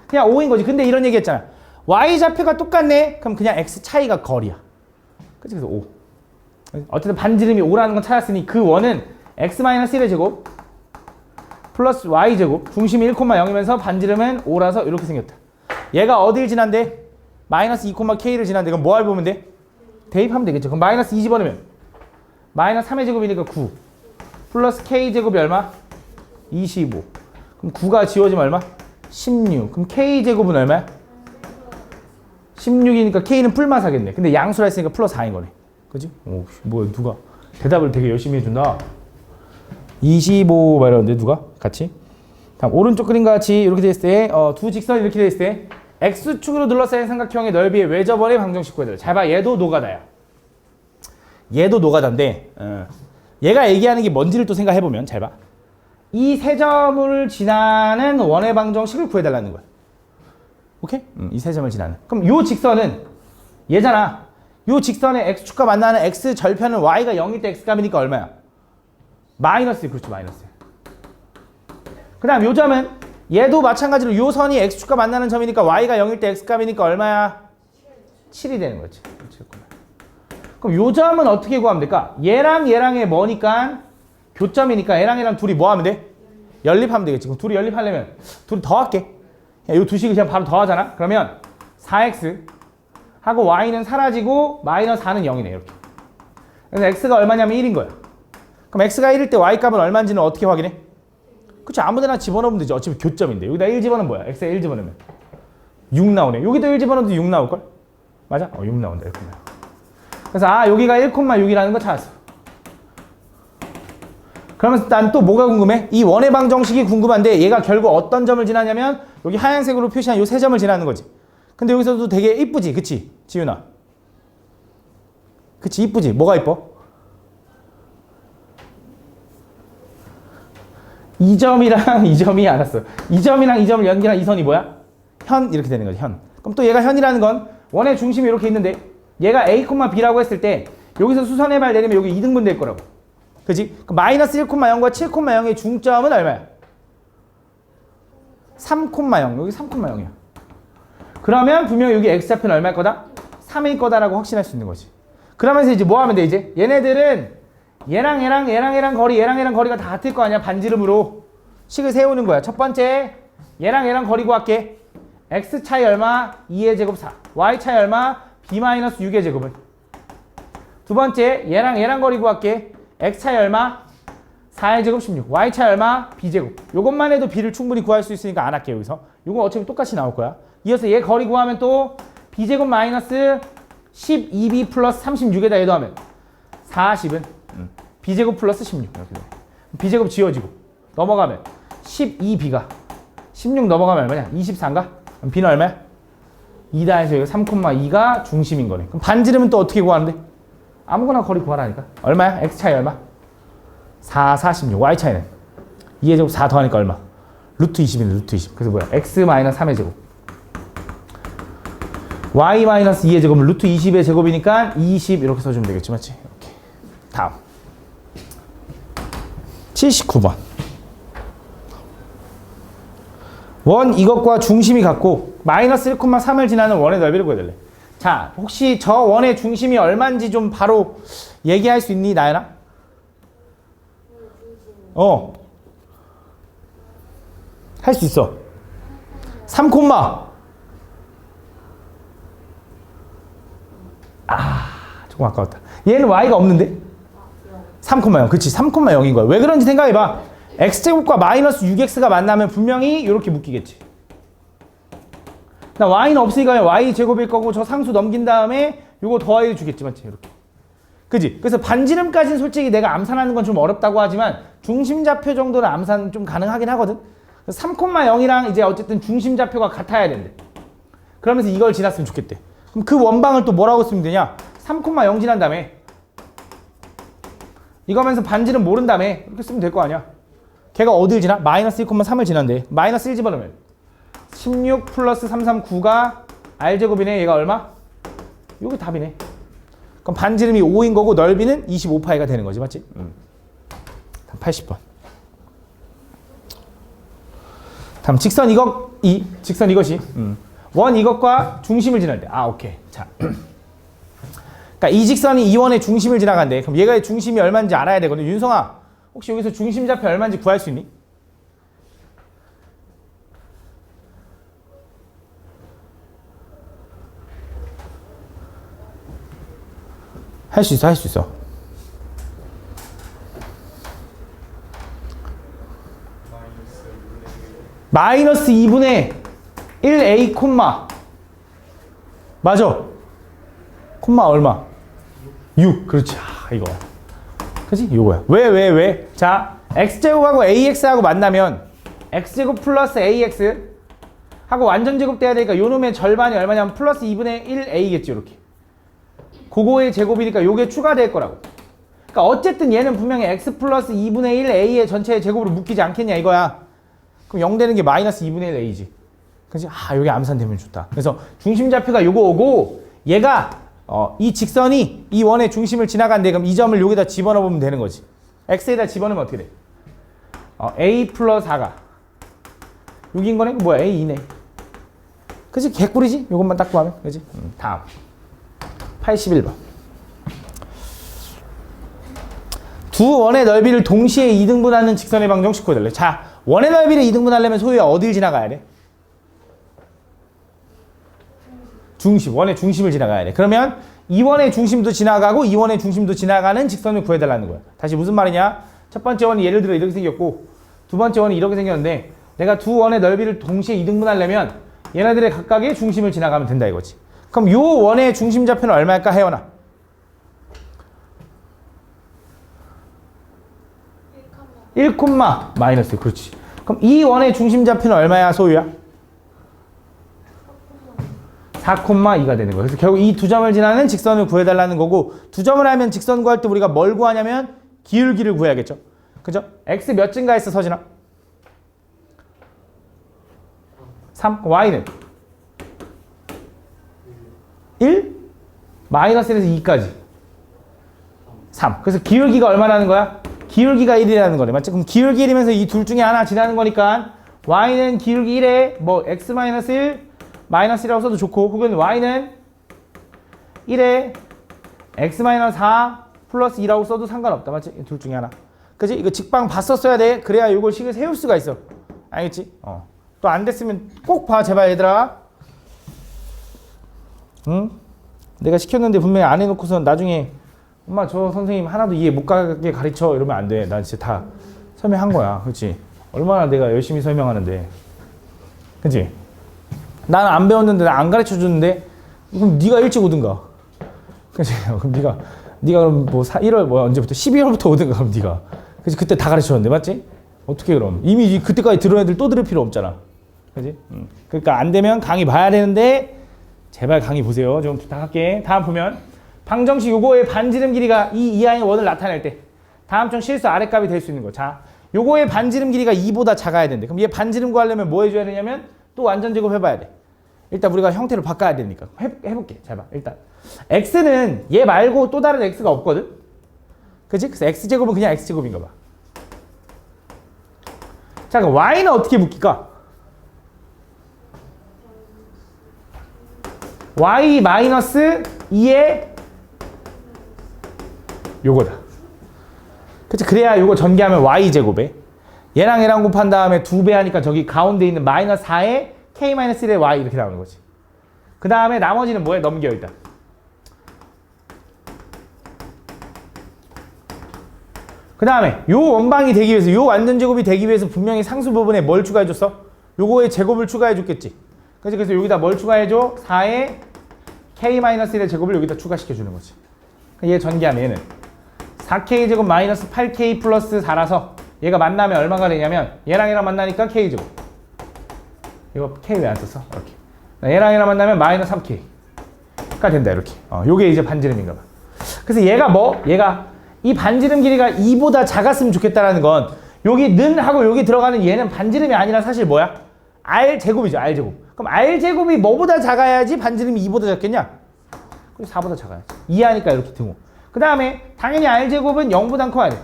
그냥 5인 거지. 근데 이런 얘기 했잖아. y 좌표가 똑같네? 그럼 그냥 x 차이가 거리야. 그치? 그래서 5. 어쨌든 반지름이 5라는 건 찾았으니 그 원은 x-1의 제곱 플러스 y 제곱, 중심이 1,0이면서 반지름은 5라서 이렇게 생겼다. 얘가 어딜 지난대? 마이너스 2,k를 지난대. 그럼 뭐 해보면 돼? 대입하면 되겠죠. 그럼 마이너스 2 집어넣으면 마이너스 3의 제곱이니까 9 플러스 k 제곱이 얼마? 25. 그럼 9가 지워지면 얼마? 16. 그럼 k 제곱은 얼마야? 16이니까 k는 풀마사겠네. 근데 양수라 했으니까 플러스 4인 거네. 그지? 오, 뭐야, 누가 대답을 되게 열심히 해준다. 25 말하는데 누가? 같이? 다음 오른쪽 그림과 같이 이렇게 돼 있을 때 두 직선이 이렇게 돼 있을 때 X축으로 둘러싸인 삼각형의 넓이의 외접원의 방정식 구해야 잘 봐. 얘도 노가다야. 얘도 노가다인데 얘가 얘기하는 게 뭔지를 또 생각해보면 잘 봐. 이 세 점을 지나는 원의 방정식을 구해달라는 거야. 오케이? 이 세 점을 지나는. 그럼 요 직선은 얘잖아. 요 직선의 X축과 만나는 X 절편은 Y가 0일 때 X값이니까 얼마야? 마이너스. 그렇죠. 마이너스. 그 다음 요 점은 얘도 마찬가지로 요 선이 X축과 만나는 점이니까 Y가 0일 때 X값이니까 얼마야? 7이 되는 거지. 그럼 요 점은 어떻게 구하면 될까? 얘랑 얘랑의 뭐니까 교점이니까 얘랑 얘랑 둘이 뭐 하면 돼? 연립하면 되겠지. 그럼 둘이 연립하려면 둘이 더할게. 요 두 식을 그냥 바로 더하잖아. 그러면 4x 하고 y는 사라지고 마이너스 4는 0이네. 이렇게. 그래서 x가 얼마냐면 1인 거야. 그럼 x가 1일 때 y 값은 얼마인지는 어떻게 확인해? 그치, 아무데나 집어넣으면 되지. 어차피 교점인데. 여기다 1 집어넣으면 뭐야? x에 1 집어넣으면 6 나오네. 여기도 1 집어넣어도 6 나올걸? 맞아? 6 나온다. 이렇게. 그래서 여기가 1,6이라는 거 찾았어. 그러면서 난 또 뭐가 궁금해? 이 원의 방정식이 궁금한데 얘가 결국 어떤 점을 지나냐면 여기 하얀색으로 표시한 요 세 점을 지나는 거지. 근데 여기서도 되게 이쁘지? 그치? 지윤아. 그치? 이쁘지? 뭐가 이뻐? 이 점이랑 이 점이 알았어. 이 점이랑 이 점을 연결한 이 선이 뭐야? 현 이렇게 되는 거지. 현. 그럼 또 얘가 현이라는 건 원의 중심이 이렇게 있는데 얘가 a, b라고 했을 때 여기서 수선의 발 내리면 여기 2등분 될 거라고. 그지? 그럼 마이너스 1,0과 7,0의 중점은 얼마야? 3,0. 여기 3,0이야. 그러면 분명히 여기 x좌표는 얼마일 거다? 3일 거다라고 확신할 수 있는 거지. 그러면서 이제 뭐 하면 돼 이제? 얘네들은 얘랑 거리가 다 같을 거 아니야. 반지름으로 식을 세우는 거야. 첫 번째 얘랑 거리 구할게. x 차이 얼마? 2의 제곱 4. y 차이 얼마? b-6의 제곱은. 두 번째 얘랑 거리 구할게. x 차이 얼마? 4의 제곱 16. y 차이 얼마? b 제곱. 요것만 해도 b를 충분히 구할 수 있으니까 안 할게. 여기서 요거 어차피 똑같이 나올 거야. 이어서 얘 거리 구하면 또 b 제곱 마이너스 12b 플러스 36에다 얘도 하면 40은 b제곱 플러스 16 이렇게 돼. b제곱 지워지고 넘어가면 12b가 16 넘어가면 얼마냐? 24인가? 그럼 b는 얼마야? 2다 해서 여기 3,2가 중심인 거네. 그럼 반지름은 또 어떻게 구하는데? 아무거나 거리 구하라니까. 얼마야? x 차이 얼마? 4, 46. y 차이는 2의 제곱 4 더하니까 얼마? 루트 20이네. 루트 20. 그래서 뭐야? x 마이너스 3의 제곱 y 마이너스 2의 제곱은 루트 20의 제곱이니까 20 이렇게 써주면 되겠지. 맞지? 이렇게. 다음 79번. 원 이것과 중심이 같고 마이너스 1,3을 지나는 원의 넓이를 구해달래. 자, 혹시 저 원의 중심이 얼마인지 좀 바로 얘기할 수 있니, 나연아? 할 수 있어. 3, 조금 아까웠다. 얘는 y가 없는데? 3,0. 그치, 3,0인 거야. 왜 그런지 생각해봐. x제곱과 마이너스 6x가 만나면 분명히 이렇게 묶이겠지. 나 y는 없으니까 y제곱일 거고 저 상수 넘긴 다음에 요거 더해 주겠지. 맞지? 이렇게. 그지? 그래서 반지름까지는 솔직히 내가 암산하는 건 좀 어렵다고 하지만 중심좌표 정도는 암산 좀 가능하긴 하거든. 3,0이랑 이제 어쨌든 중심좌표가 같아야 된대. 그러면서 이걸 지났으면 좋겠대. 그럼 그 원방을 또 뭐라고 쓰면 되냐? 3,0 지난 다음에 이거 하면서 반지름 모른 다음에 이렇게 쓰면 될 거 아니야. 걔가 어딜 지나? 마이너스 1,3을 지난대. 마이너스 1 집어넣으면 16 플러스 339가 R제곱이네. 얘가 얼마? 요게 답이네. 그럼 반지름이 5인 거고 넓이는 25파이가 되는 거지. 맞지? 80번. 다음 직선 직선 이것이 원 이것과 중심을 지날 때. 오케이. 자. 그러니까 이 직선이 이 원의 중심을 지나간대. 그럼 얘가 중심이 얼마인지 알아야 되거든. 윤성아, 혹시 여기서 중심 좌표 얼마인지 구할 수 있니? 할 수 있어, 할 수 있어. 마이너스 2분의 1a 콤마. 맞아. 콤마 얼마? 6. 그렇지. 이거. 그치? 이거야. 왜? 자, x제곱하고 ax하고 만나면 x제곱 플러스 ax 하고 완전 제곱 돼야 되니까 요 놈의 절반이 얼마냐면 플러스 2분의 1a겠지. 이렇게. 그거의 제곱이니까 요게 추가될 거라고. 그러니까 어쨌든 얘는 분명히 x 플러스 2분의 1a의 전체의 제곱으로 묶이지 않겠냐 이거야. 그럼 0 되는 게 마이너스 2분의 1a지. 그치? 요게 암산되면 좋다. 그래서 중심 좌표가 요거 오고 얘가 이 직선이 이 원의 중심을 지나간대. 그럼 이 점을 여기다 집어넣으면 되는 거지. x에다 집어넣으면 어떻게 돼? a 플러스 4가 6인 거네? 뭐야? a 2네. 그치? 개꿀이지? 요것만 딱 구하면. 그치? 다음 81번. 두 원의 넓이를 동시에 2등분하는 직선의 방정 짚어달래. 자, 원의 넓이를 2등분하려면 소유야 어딜 지나가야 돼? 중심, 원의 중심을 지나가야 돼. 그러면 이 원의 중심도 지나가고 이 원의 중심도 지나가는 직선을 구해달라는 거야. 다시 무슨 말이냐? 첫 번째 원이 예를 들어 이렇게 생겼고 두 번째 원이 이렇게 생겼는데 내가 두 원의 넓이를 동시에 2등분하려면 얘네들의 각각의 중심을 지나가면 된다 이거지. 그럼 요 원의 중심 좌표는 얼마일까? 혜연아. 1, 마이너스. 그렇지. 그럼 이 원의 중심 좌표는 얼마야, 소유야? 4,2가 되는 거예요. 그래서 결국 이 두 점을 지나는 직선을 구해달라는 거고, 두 점을 하면 직선 구할 때 우리가 뭘 구하냐면 기울기를 구해야겠죠. 그죠? x 몇 증가했어, 서진아? 3. y는 1? 마이너스 1에서 2까지 3. 그래서 기울기가 얼마라는 거야? 기울기가 1이라는 거네. 맞지? 그럼 기울기 1이면서 이 둘 중에 하나 지나는 거니까 y는 기울기 1에 뭐 x 마이너스 1 마이너스 1이라고 써도 좋고, 혹은 y는 1에 x 마이너스 4 플러스 2라고 써도 상관없다. 맞지? 둘 중에 하나. 그치? 이거 직방 봤었어야 돼. 그래야 이걸 식을 세울 수가 있어. 알겠지? 또 안 됐으면 꼭 봐, 제발 얘들아. 응? 내가 시켰는데 분명히 안 해놓고선 나중에 엄마 저 선생님 하나도 이해 못 가게 가르쳐 이러면 안 돼. 나 진짜 다 설명한 거야. 그렇지? 얼마나 내가 열심히 설명하는데. 그치? 나는 안 배웠는데 나 안 가르쳐 줬는데 그럼 네가 일찍 오든가. 그치? 그럼 네가 그럼 뭐 1월 뭐 언제부터 12월부터 오든가 그럼 네가. 그치? 그때 다 가르쳐 줬는데 맞지? 어떻게 그럼? 이미 그때까지 들은 애들 또 들을 필요 없잖아. 그치? 그러니까 안 되면 강의 봐야 되는데 제발 강의 보세요. 좀 부탁할게. 다음 보면 방정식 요거의 반지름 길이가 이 이하의 원을 나타낼 때 다음 중 실수 아랫값이 될 수 있는 거. 자, 요거의 반지름 길이가 2보다 작아야 되는데 그럼 얘 반지름 구하려면 뭐 해줘야 되냐면 또 완전 제곱 해봐야 돼. 일단 우리가 형태를 바꿔야 되니까 해볼게. 잘 봐. 일단 x는 얘 말고 또 다른 x가 없거든. 그치? 그래서 x제곱은 그냥 x제곱인가 봐. 자, 그럼 y는 어떻게 묶일까? y 마이너스 2에 요거다. 그치? 그래야 요거 전개하면 y제곱에 얘랑 곱한 다음에 2배 하니까 저기 가운데 있는 마이너스 4에 k 마이너스 1에 y 이렇게 나오는 거지. 그 다음에 나머지는 뭐에 넘겨 일단. 그 다음에 요 원방이 되기 위해서 요 완전 제곱이 되기 위해서 분명히 상수 부분에 뭘 추가해줬어? 요거의 제곱을 추가해줬겠지. 그래서 여기다 뭘 추가해줘? 4에 k-1의 제곱을 여기다 추가시켜주는 거지. 얘 전개하면 얘는 4k 제곱 마이너스 8k 플러스 4라서 얘가 만나면 얼마가 되냐면 얘랑 만나니까 k 제곱. 이거 k 왜 안 썼어? 이렇게. 얘랑 만나면 마이너스 3k. 된다 이렇게. 요게 이제 반지름인가 봐. 그래서 얘가 뭐? 얘가 이 반지름 길이가 2보다 작았으면 좋겠다라는 건 여기 는 하고 여기 들어가는 얘는 반지름이 아니라 사실 뭐야? R제곱이죠. R제곱. 그럼 R제곱이 뭐보다 작아야지 반지름이 2보다 작겠냐? 그럼 4보다 작아야지. 이해하니까 이렇게 등호. 그 다음에 당연히 R제곱은 0보다 커야 돼.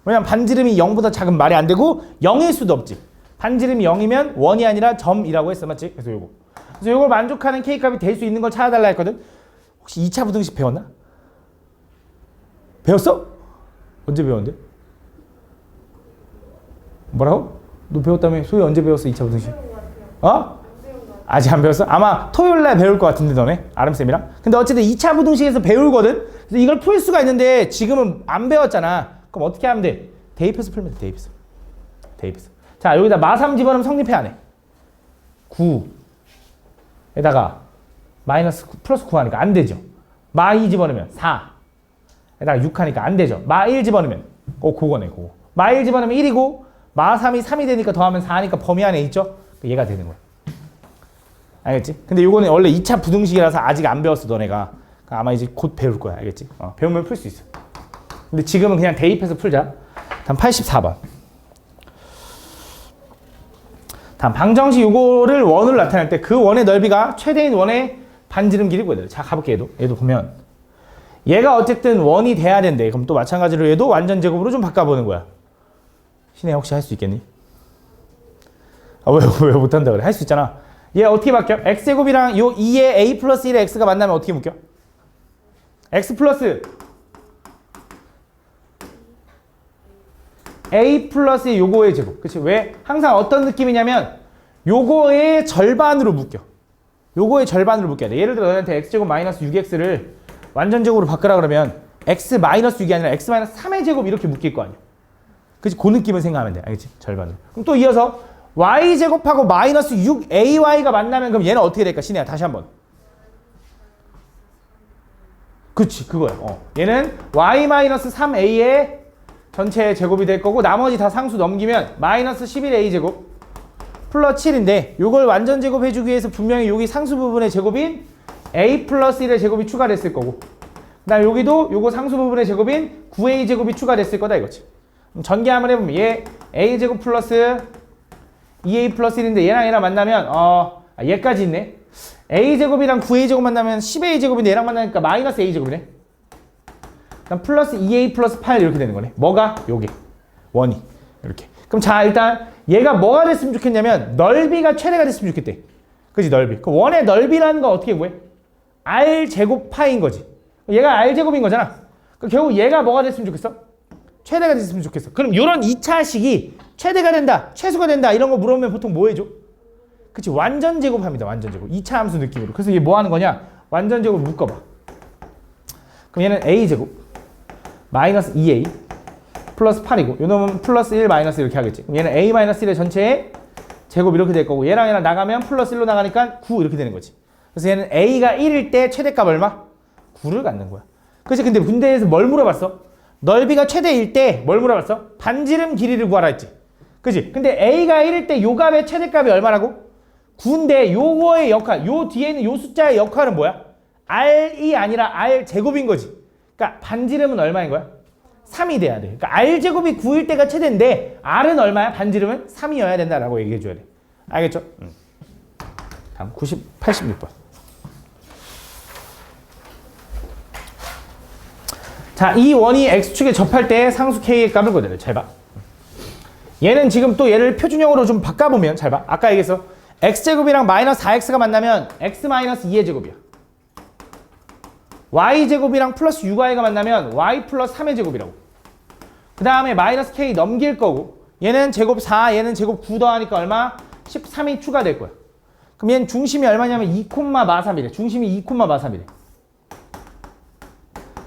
왜냐면 반지름이 0보다 작으면 말이 안 되고 0일 수도 없지. 반지름이 0이면 1이 아니라 점이라고 했어. 맞지? 그래서 요거. 그래서 요걸 만족하는 K값이 될 수 있는 걸 찾아달라 했거든. 혹시 2차 부등식 배웠나? 배웠어? 언제 배웠는데? 뭐라고? 너 배웠다며? 소희 언제 배웠어? 2차 부등식? 아직 안 배웠어? 아마 토요일날 배울 것 같은데 너네? 아름쌤이랑? 근데 어쨌든 2차 부등식에서 배울거든? 그래서 이걸 풀 수가 있는데 지금은 안 배웠잖아. 그럼 어떻게 하면 돼? 대입해서 풀면 돼. 대입해서. 자, 여기다 마3 집어넣으면 성립해 안 해? 9에다가 마이너스 9, 플러스 9 하니까 안 되죠. 마2 집어넣으면 4 에다가 6 하니까 안 되죠. 마1 집어넣으면 그거네. 그거. 마1 집어넣으면 1이고 마3이 3이 되니까 더하면 4니까 범위 안에 있죠? 얘가 되는 거야. 알겠지? 근데 요거는 원래 2차 부등식이라서 아직 안 배웠어 너네가. 아마 이제 곧 배울 거야. 알겠지? 배우면 풀 수 있어. 근데 지금은 그냥 대입해서 풀자. 다음 84번. 다음 방정식 요거를 원으로 나타낼 때 그 원의 넓이가 최대인 원의 반지름 길이 구해야 돼. 자, 가볼게. 얘도 보면 얘가 어쨌든 원이 돼야 된대. 그럼 또 마찬가지로 얘도 완전 제곱으로 좀 바꿔보는 거야. 신혜 혹시 할 수 있겠니? 왜 못한다 그래? 할 수 있잖아. 얘 어떻게 바뀌어? x제곱이랑 요 2의 a 플러스 1의 x가 만나면 어떻게 묶여? x 플러스 a 플러스 요거의 제곱. 그치? 왜? 항상 어떤 느낌이냐면 요거의 절반으로 묶여. 요거의 절반으로 묶여야 돼. 예를 들어 너한테 x제곱 마이너스 6x를 완전제곱으로 바꾸라 그러면 x 마이너스 6이 아니라 x 마이너스 3의 제곱 이렇게 묶일 거 아니야. 그치? 그 느낌을 생각하면 돼. 알겠지? 절반으로. 그럼 또 이어서 y제곱하고 마이너스 6ay가 만나면 그럼 얘는 어떻게 될까? 신혜야 다시 한번. 그치 그거야. 얘는 y 마이너스 3a의 전체 제곱이 될 거고 나머지 다 상수 넘기면 마이너스 11a 제곱 플러스 7인데 요걸 완전 제곱해주기 위해서 분명히 여기 상수 부분의 제곱인 a 플러스 1의 제곱이 추가됐을 거고 그 다음 여기도 요거 상수 부분의 제곱인 9a 제곱이 추가됐을 거다 이거지. 그럼 전개 한번 해보면 얘 a 제곱 플러스 2a 플러스 1인데 얘랑 만나면 얘까지 있네. a제곱이랑 9a제곱 만나면 10a제곱인데 얘랑 만나니까 마이너스 a제곱이네. 그럼 플러스 2a 플러스 8 이렇게 되는 거네. 뭐가? 요게 원이 이렇게. 그럼 자 일단 얘가 뭐가 됐으면 좋겠냐면 넓이가 최대가 됐으면 좋겠대. 그지 넓이. 그 원의 넓이라는 건 어떻게 구해? r제곱 파인 거지. 얘가 r제곱인 거잖아. 그럼 결국 얘가 뭐가 됐으면 좋겠어? 최대가 됐으면 좋겠어. 그럼 이런 2차식이 최대가 된다, 최소가 된다 이런 거 물어보면 보통 뭐 해줘? 그치? 완전 제곱합니다. 완전 제곱. 2차 함수 느낌으로. 그래서 얘 뭐 하는 거냐? 완전 제곱 묶어봐. 그럼 얘는 a제곱 마이너스 2a 플러스 8이고 요 놈은 플러스 1 마이너스 이렇게 하겠지. 그럼 얘는 a 마이너스 1의 전체의 제곱 이렇게 될 거고 얘랑 나가면 플러스 1로 나가니까 9 이렇게 되는 거지. 그래서 얘는 a가 1일 때 최대값 얼마? 9를 갖는 거야. 그치? 근데 문제에서 뭘 물어봤어? 넓이가 최대일 때 뭘 물어봤어? 반지름 길이를 구하라 했지. 그치? 근데 a가 1일 때 요 값의 최대값이 얼마라고? 9인데 요거의 역할, 요 뒤에 있는 요 숫자의 역할은 뭐야? r이 아니라 r제곱인 거지. 그러니까 반지름은 얼마인 거야? 3이 돼야 돼. 그러니까 r제곱이 9일 때가 최대인데 r은 얼마야? 반지름은 3이어야 된다라고 얘기해 줘야 돼. 알겠죠? 다음 86번. 자, 이 원이 x축에 접할 때 상수 k의 값을 구해야. 잘 봐. 얘는 지금 또 얘를 표준형으로 좀 바꿔보면 잘 봐. 아까 얘기했어. x제곱이랑 마이너스 4x가 만나면 x 마이너스 2의 제곱이야. y제곱이랑 플러스 6y가 만나면 y 플러스 3의 제곱이라고. 그 다음에 마이너스 k 넘길 거고 얘는 제곱 4, 얘는 제곱 9 더하니까 얼마? 13이 추가될 거야. 그럼 얘는 중심이 얼마냐면 2,3이래. 중심이 2,3이래.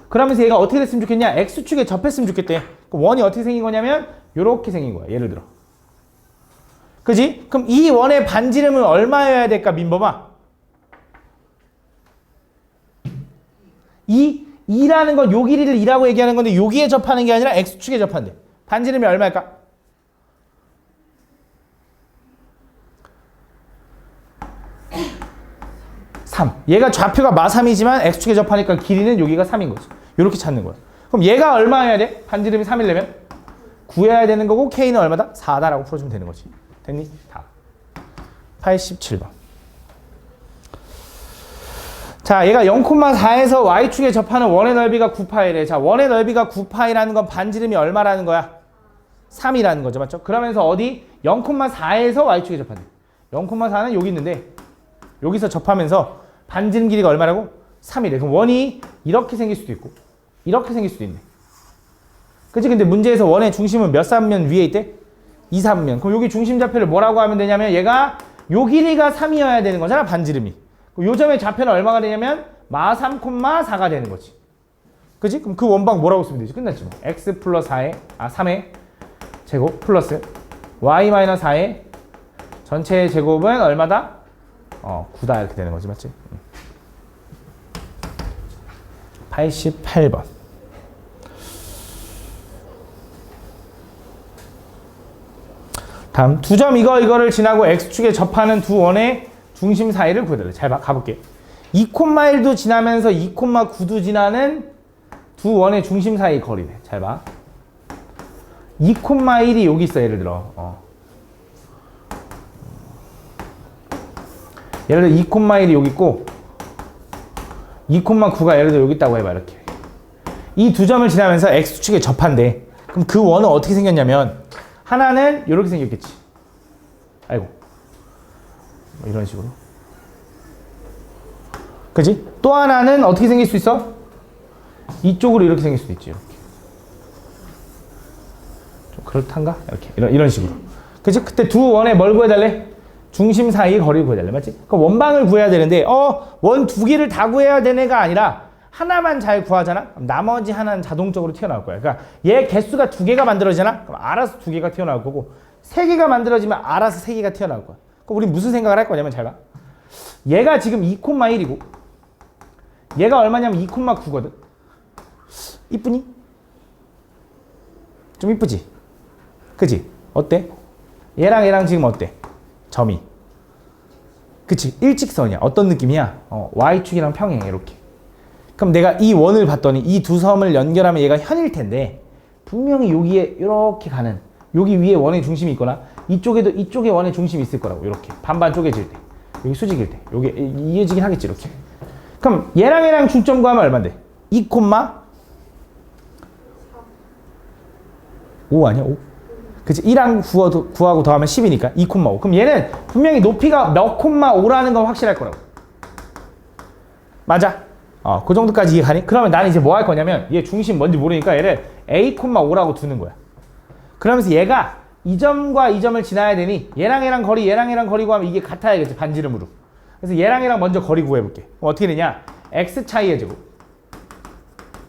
그러면서 얘가 어떻게 됐으면 좋겠냐? x축에 접했으면 좋겠대. 그럼 원이 어떻게 생긴 거냐면 요렇게 생긴 거야. 예를 들어. 그지? 그럼 이 원의 반지름은 얼마여야 될까? 민범아. 2라는 건 요 길이를 2라고 얘기하는 건데 여기에 접하는 게 아니라 x축에 접한대. 반지름이 얼마일까? 3. 얘가 좌표가 마3이지만 x축에 접하니까 길이는 여기가 3인 거지. 이렇게 찾는 거야. 그럼 얘가 얼마여야 돼? 반지름이 3이려면 구해야 되는 거고 k는 얼마다? 4다라고 풀어주면 되는 거지. 됐니? 답. 87번. 자, 얘가 0,4에서 y축에 접하는 원의 넓이가 9파이래. 자, 원의 넓이가 9파이라는 건 반지름이 얼마라는 거야? 3이라는 거죠. 맞죠? 그러면서 어디? 0,4에서 y축에 접하네. 0,4는 여기 있는데 여기서 접하면서 반지름 길이가 얼마라고? 3이래. 그럼 원이 이렇게 생길 수도 있고 이렇게 생길 수도 있네. 그치? 근데 문제에서 원의 중심은 몇 삼면 위에 있대? 2, 3면. 그럼 여기 중심 좌표를 뭐라고 하면 되냐면 얘가 요 길이가 3이어야 되는 거잖아. 반지름이. 요 점의 좌표는 얼마가 되냐면 마3,4가 되는 거지. 그치? 그럼 그 원방 뭐라고 쓰면 되지? 끝났지 뭐. x 플러스 3의 제곱 플러스 y 마이너스 4의 전체의 제곱은 얼마다? 9다 이렇게 되는 거지. 맞지? 88번. 다음 두 점 이거를 지나고 x축에 접하는 두 원의 중심 사이를 구해달래. 잘 봐. 가볼게. 2,1도 지나면서 2,9도 지나는 두 원의 중심 사이 거리네. 잘 봐. 2,1이 여기 있어. 예를 들어. 예를 들어 2,1이 여기 있고 2,9가 예를 들어 여기 있다고 해봐. 이렇게. 이 두 점을 지나면서 x축에 접한대. 그럼 그 원은 어떻게 생겼냐면 하나는 이렇게 생겼겠지. 아이고. 뭐 이런 식으로. 그치? 또 하나는 어떻게 생길 수 있어? 이쪽으로 이렇게 생길 수도 있지. 이렇게. 좀 그렇단가? 이렇게. 이런 식으로. 그치? 그때 두 원에 뭘 구해달래? 중심 사이 거리를 구해달래. 맞지? 그럼 원방을 구해야 되는데, 원 두 개를 다 구해야 되는 애가 아니라, 하나만 잘 구하잖아? 그럼 나머지 하나는 자동적으로 튀어나올 거야. 그러니까 얘 개수가 두 개가 만들어지잖아? 그럼 알아서 두 개가 튀어나올 거고, 세 개가 만들어지면 알아서 세 개가 튀어나올 거야. 그럼 우리 무슨 생각을 할 거냐면 잘 봐. 얘가 지금 2,1이고, 얘가 얼마냐면 2,9거든. 이쁘니? 좀 이쁘지? 그치? 어때? 얘랑 지금 어때? 점이. 그치? 일직선이야. 어떤 느낌이야? y축이랑 평행 이렇게. 그럼 내가 이 원을 봤더니 이 두 섬을 연결하면 얘가 현일 텐데 분명히 여기에 이렇게 가는 여기 위에 원의 중심이 있거나 이쪽에도 이쪽에 원의 중심이 있을 거라고. 이렇게 반반 쪼개질 때 여기 수직일 때 여기 이어지긴 하겠지. 이렇게. 그럼 얘랑 중점 구하면 얼마인데? 2,5 아니야? 5? 그치? 1랑 구하고 더하면 10이니까 2,5. 그럼 얘는 분명히 높이가 몇 콤마 5라는 건 확실할 거라고. 맞아? 그 정도까지 이해가니? 그러면 나는 이제 뭐 할 거냐면 얘 중심 뭔지 모르니까 얘를 a,5라고 두는 거야. 그러면서 얘가 이 점과 이 점을 지나야 되니 얘랑 거리 구하면 이게 같아야겠지. 반지름으로. 그래서 얘랑 먼저 거리 구해볼게. 그럼 어떻게 되냐? x 차이의 제곱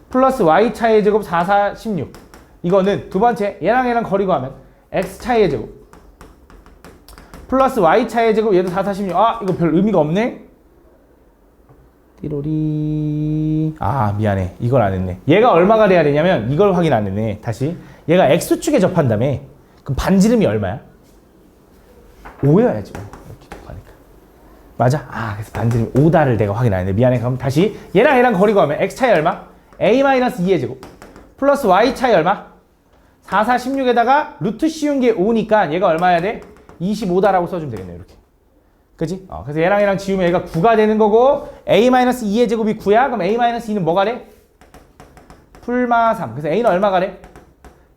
플러스 y 차이의 제곱 4, 4, 16. 이거는 두 번째 얘랑 거리 구하면 x 차이의 제곱 플러스 y 차이의 제곱 얘도 4, 4, 16. 이거 별 의미가 없네? 띠로리. 미안해. 이걸 안 했네. 얘가 얼마가 돼야 되냐면 이걸 확인 안 했네. 다시. 얘가 x축에 접한다며. 그럼 반지름이 얼마야? 5여야지. 이렇게 접하니까. 맞아? 그래서 반지름이 5다를 내가 확인 안 했네. 미안해. 그럼 다시 얘랑 거리 구하면 x 차이 얼마? a-2의 제곱 플러스 y 차이 얼마? 4, 4, 16에다가 루트 씌운 게 5니까 얘가 얼마야 돼? 25다라고 써주면 되겠네. 이렇게. 그치? 그래서 얘랑 지우면 얘가 9가 되는 거고 a-2의 제곱이 9야? 그럼 a-2는 뭐가 돼? 풀마 3. 그래서 a는 얼마가 돼?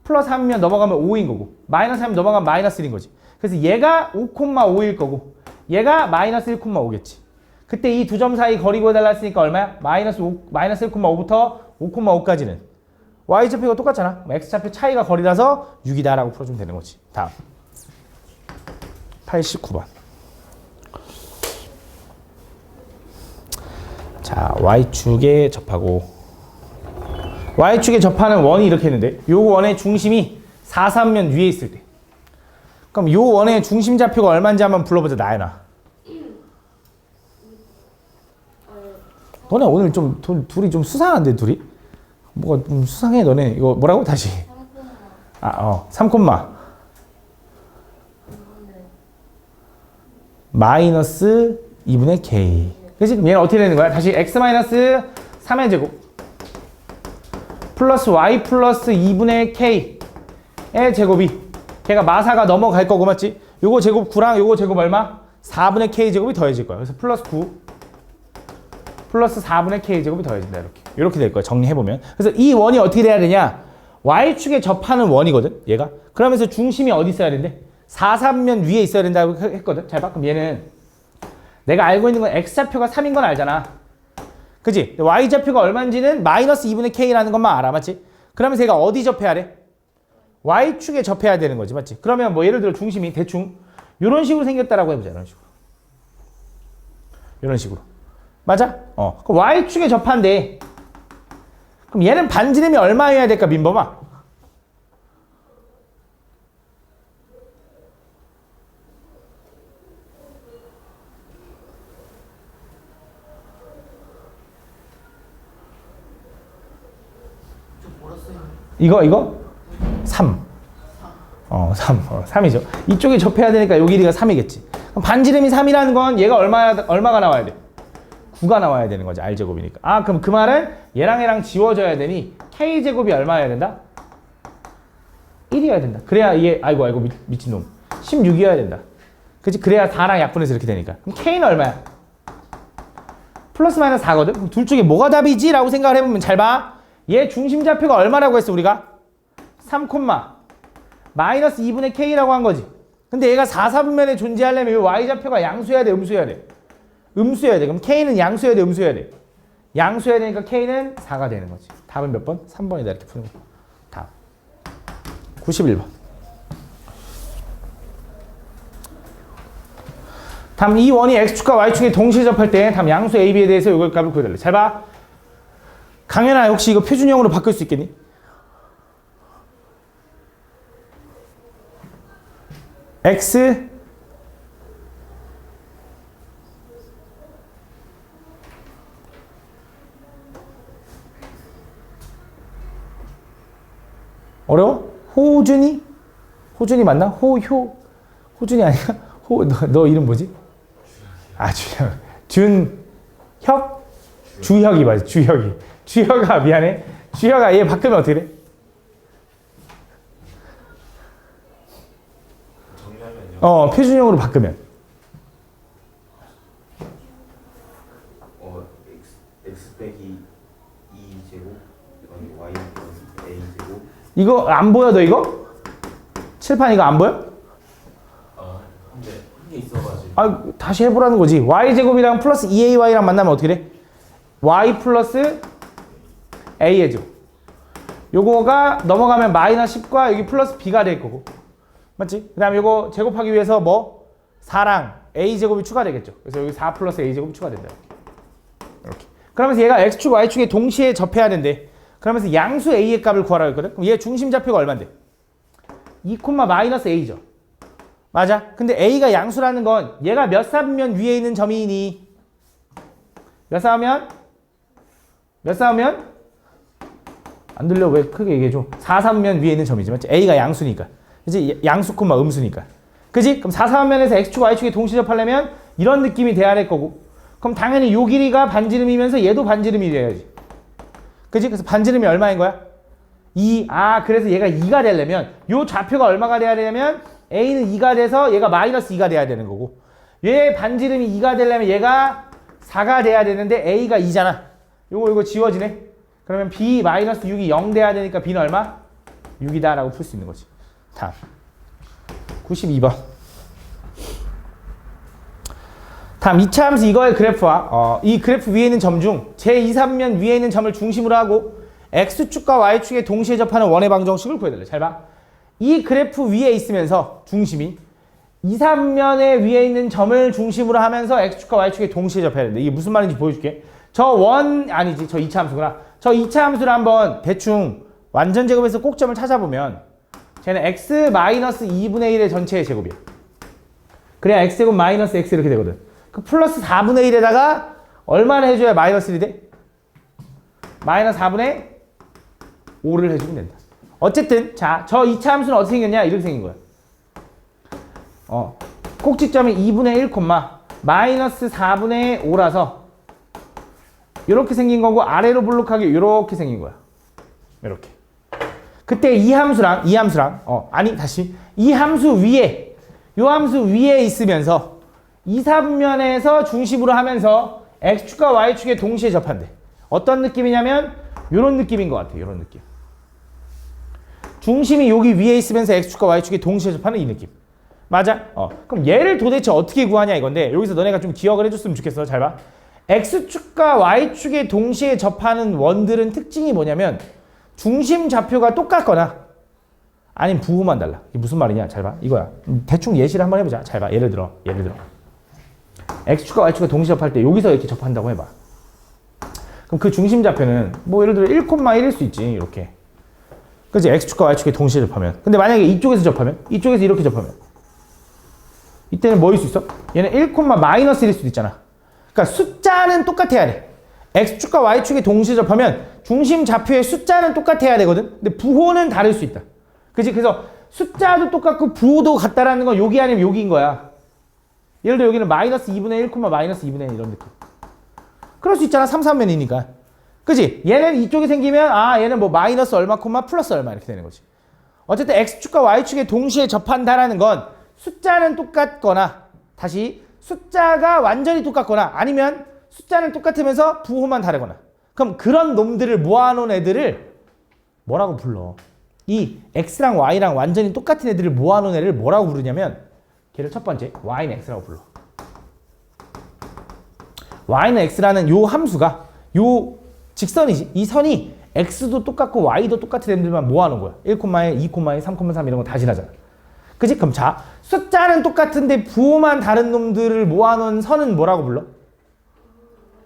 플러스 3이면 넘어가면 5인 거고 마이너스 3이면 넘어가면 마이너스 1인 거지. 그래서 얘가 5,5일 거고 얘가 마이너스 1,5겠지. 그때 이 두 점 사이 거리 구해달라 했으니까 얼마야? 마이너스 1,5부터 5,5까지는 y좌표가 똑같잖아. x좌표 차이가 거리라서 6이다라고 풀어주면 되는 거지. 다음 89번. 자, y축에 접하고 y축에 접하는 원이 이렇게 있는데 요 원의 중심이 4, 3면 위에 있을 때 그럼 요 원의 중심 좌표가 얼마인지 한번 불러보자. 나연아. 너네 오늘 좀 둘이 좀 수상한데 둘이? 뭐가 좀 수상해 너네. 이거 뭐라고? 다시. 3, 마이너스 2분의 k. 그치? 그럼 얘는 어떻게 되는 거야? 다시 x-3의 제곱 플러스 y 플러스 2분의 k의 제곱이 걔가 마사가 넘어갈 거고 맞지? 요거 제곱 9랑 요거 제곱 얼마? 4분의 k 제곱이 더해질 거야. 그래서 플러스 9 플러스 4분의 k 제곱이 더해진다. 이렇게 될 거야. 정리해보면. 그래서 이 원이 어떻게 돼야 되냐? y축에 접하는 원이거든. 얘가. 그러면서 중심이 어디 있어야 된대? 4,3면 위에 있어야 된다고 했거든. 잘 봐. 그럼 얘는 내가 알고 있는 건 x좌표가 3인 건 알잖아. 그지? y좌표가 얼마인지는 마이너스 2분의 k라는 것만 알아. 맞지? 그러면서 얘가 어디 접해야 돼? y축에 접해야 되는 거지. 맞지? 그러면 뭐 예를 들어 중심이 대충 이런 식으로 생겼다라고 해보자. 이런 식으로. 이런 식으로. 맞아? 그럼 y축에 접한대. 그럼 얘는 반지름이 얼마여야 될까, 민범아? 이거? 3. 3이죠. 이쪽에 접해야 되니까 요 길이가 3이겠지. 그럼 반지름이 3이라는 건 얘가 얼마가 나와야 돼? 9가 나와야 되는 거지. R제곱이니까. 아, 그럼 그 말은 얘랑 지워져야 되니 K제곱이 얼마여야 된다? 1이어야 된다. 그래야 이게, 아이고, 미친놈. 16이어야 된다. 그치? 그래야 4랑 약분해서 이렇게 되니까. 그럼 K는 얼마야? 플러스 마이너스 4거든? 그럼 둘 중에 뭐가 답이지? 라고 생각을 해보면 잘 봐. 얘 중심좌표가 얼마라고 했어, 우리가? 3, 마이너스 2분의 K라고 한 거지. 근데 얘가 4, 4분면에 존재하려면 이 Y좌표가 양수해야 돼, 음수해야 돼? 음수해야 돼. 그럼 K는 양수해야 돼, 음수해야 돼? 양수해야 되니까 K는 4가 되는 거지. 답은 몇 번? 3번이다. 이렇게 푸는 거. 답. 91번. 다음 이 원이 X축과 Y축에 동시에 접할 때 다음 양수 AB에 대해서 요걸 값을 구해달래. 잘 봐. 강현아, 혹시 이거 표준형으로 바꿀 수 있겠니? X 어려워? 호준이 맞나? 호준이 아니야? 너 이름 뭐지? 아, 준혁? 주혁이 맞아. 주혁아, 미안해. 주혁아, 얘 바꾸면 어떻게 돼? 표준형으로 바꾸면. x 빼기 2제곱 y 플러스 a제곱. 이거 안 보여, 너 이거? 칠판 이거 안 보여? 근데 한개 있어가지고. 아, 다시 해보라는 거지. y제곱이랑 플러스 2ay랑 만나면 어떻게 돼? y 플러스 a의 제곱. 요거가 넘어가면 마이너스 10과 여기 플러스 b가 될 거고. 맞지? 그 다음에 이거 제곱하기 위해서 뭐? 4랑 a제곱이 추가되겠죠. 그래서 여기 4 플러스 a제곱이 추가된다. 이렇게. 그러면서 얘가 x축, y축에 동시에 접해야 된대. 그러면서 양수 a의 값을 구하라고 했거든. 그럼 얘 중심좌표가 얼만데? 2, 마이너스 a죠. 맞아? 근데 a가 양수라는 건 얘가 몇 사분면 위에 있는 점이니? 몇 사분면? 안 들려? 왜 크게 얘기해줘? 4사분면 위에 있는 점이지. 맞지? a가 양수니까. 그치? 양수, 음수니까. 그지? 그럼 4사분면에서 x축, y축에 동시에 접하려면 이런 느낌이 돼야 될 거고. 그럼 당연히 요 길이가 반지름이면서 얘도 반지름이 돼야지. 그지? 그래서 반지름이 얼마인 거야? 2. 아, 그래서 얘가 2가 되려면 요 좌표가 얼마가 돼야 되냐면 a는 2가 돼서 얘가 마이너스 2가 돼야 되는 거고. 얘 반지름이 2가 되려면 얘가 4가 돼야 되는데 a가 2잖아. 요거 지워지네. 그러면 b 마이너스 6이 0 돼야 되니까 b는 얼마? 6이다 라고 풀 수 있는 거지. 다음 92번. 다음 2차 함수 이거의 그래프와 이 그래프 위에 있는 점 중 제2, 3면 위에 있는 점을 중심으로 하고 x축과 y축에 동시에 접하는 원의 방정식을 구해달래. 잘 봐. 이 그래프 위에 있으면서 중심이 2, 3면의 위에 있는 점을 중심으로 하면서 x축과 y축에 동시에 접해야 되는데 이게 무슨 말인지 보여줄게. 저 2차 함수구나. 저 2차 함수를 한번 대충 완전 제곱에서 꼭점을 찾아보면 쟤는 x 마이너스 2분의 1의 전체의 제곱이야. 그래야 x제곱 마이너스 x 이렇게 되거든. 그 플러스 4분의 1에다가 얼마나 해줘야 마이너스 1이 돼? 마이너스 4분의 5를 해주면 된다. 어쨌든 자, 저 2차 함수는 어떻게 생겼냐? 이렇게 생긴 거야. 꼭지점이 2분의 1, 마이너스 4분의 5라서 이렇게 생긴 거고 아래로 볼록하게 이렇게 생긴 거야. 이렇게. 그때 이 함수랑 아니 다시 이 함수 위에 요 함수 위에 있으면서 2, 3면에서 중심으로 하면서 x축과 y축에 동시에 접한대. 어떤 느낌이냐면 요런 느낌인 것 같아. 요런 느낌. 중심이 여기 위에 있으면서 x축과 y축에 동시에 접하는 이 느낌. 맞아? 그럼 얘를 도대체 어떻게 구하냐 이건데 여기서 너네가 좀 기억을 해줬으면 좋겠어. 잘 봐. x축과 y축에 동시에 접하는 원들은 특징이 뭐냐면 중심 좌표가 똑같거나 아니면 부호만 달라. 이게 무슨 말이냐? 잘 봐. 이거야. 대충 예시를 한번 해보자. 잘 봐. 예를 들어. x축과 y축과 동시에 접할 때 여기서 이렇게 접한다고 해봐. 그럼 그 중심 좌표는 뭐 예를 들어 1,1일 수 있지. 이렇게. 그치? x축과 y축에 동시에 접하면. 근데 만약에 이쪽에서 접하면? 이쪽에서 이렇게 접하면? 이때는 뭐일 수 있어? 얘는 1,-1일 수도 있잖아. 그러니까 숫자는 똑같아야 돼. x축과 y축에 동시에 접하면 중심 좌표의 숫자는 똑같아야 되거든. 근데 부호는 다를 수 있다. 그치? 그래서 숫자도 똑같고 부호도 같다라는 건 여기 아니면 여기인 거야. 예를 들어 여기는 -2분의 1, -2분의 1 이런 느낌. 그럴 수 있잖아. 3, 3면이니까. 그치? 얘는 이쪽에 생기면 얘는 뭐 마이너스 얼마, 플러스 얼마 이렇게 되는 거지. 어쨌든 x축과 y축에 동시에 접한다라는 건 숫자는 똑같거나 다시 숫자가 완전히 똑같거나 아니면 숫자는 똑같으면서 부호만 다르거나 그럼 그런 놈들을 모아놓은 애들을 뭐라고 불러? 이 x랑 y랑 완전히 똑같은 애들을 모아놓은 애를 뭐라고 부르냐면 걔를 첫 번째 y는 x라고 불러. y는 x라는 요 함수가 요 직선이지. 이 선이 x도 똑같고 y도 똑같은 애들만 모아놓은 거야. 1,1, 2,1, 3,3 이런 거 다 지나잖아. 그치? 그럼 자, 숫자는 똑같은데 부호만 다른 놈들을 모아놓은 선은 뭐라고 불러?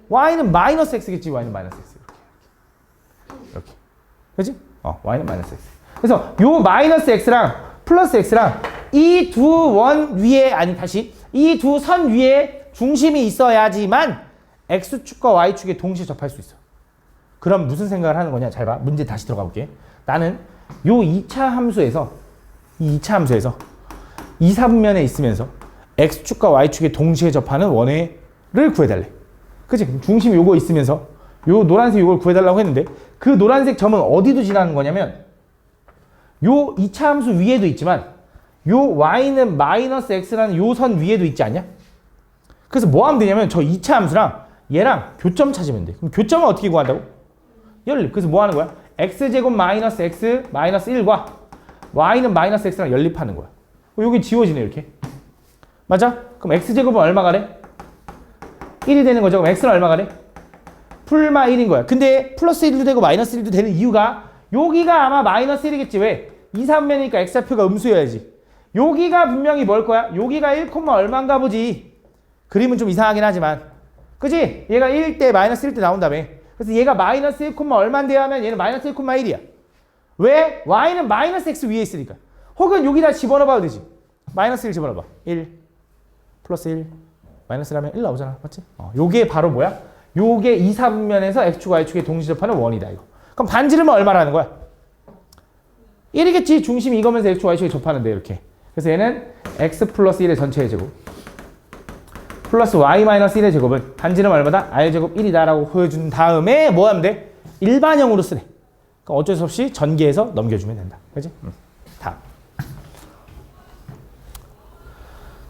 y는 -x겠지. y는 -x. 이렇게. 그치? y는 -x. 그래서 요 -x랑 플러스 x랑 이 두 원 위에, 이 두 선 위에 중심이 있어야지만 x축과 y축에 동시에 접할 수 있어. 그럼 무슨 생각을 하는 거냐? 잘 봐. 문제 다시 들어가 볼게. 나는 요 2차 함수에서 2, 3면에 있으면서 x축과 y축에 동시에 접하는 원회를 구해달래. 그치? 그럼 중심이 요거 있으면서 요 노란색 요걸 구해달라고 했는데 그 노란색 점은 어디도 지나는 거냐면 요 2차 함수 위에도 있지만 요 y는 -x라는 요 선 위에도 있지 않냐? 그래서 뭐 하면 되냐면 저 2차 함수랑 얘랑 교점 찾으면 돼. 그럼 교점은 어떻게 구한다고? 연립. 그래서 뭐 하는 거야? x제곱 -x -1과 y는 -x랑 연립하는 거야. 여기 지워지네 이렇게. 맞아? 그럼 x제곱은 얼마가 돼? 1이 되는 거죠. 그럼 x는 얼마가 돼? 풀마 1인 거야. 근데 플러스 1도 되고 마이너스 1도 되는 이유가 여기가 아마 -1이겠지. 왜? 2, 3면이니까 x좌표가 음수여야지. 여기가 분명히 뭘 거야? 여기가 1, 얼마인가 보지. 그림은 좀 이상하긴 하지만. 그치? 얘가 1대 -1대 나온다며. 그래서 얘가 -1, 얼마인데 하면 얘는 -1,1이야. 왜? y는 -x 위에 있으니까. 혹은 여기다 집어넣어봐도 되지. -1 집어넣어봐. 1 플러스 1 마이너스라면 1 나오잖아. 맞지? 요게 바로 뭐야? 요게 2, 3면에서 x축, y축에 동시 접하는 원이다. 이거. 그럼 반지름은 얼마라는 거야? 1이겠지. 중심이 이거면서 x축, y축에 접하는데 이렇게. 그래서 얘는 x 플러스 1의 전체의 제곱 플러스 y 마이너스 1의 제곱은 반지름 얼마다? r제곱 1이다 라고 보여준 다음에 뭐 하면 돼? 일반형으로 쓰래. 그럼 어쩔 수 없이 전개해서 넘겨주면 된다. 그치? 다음.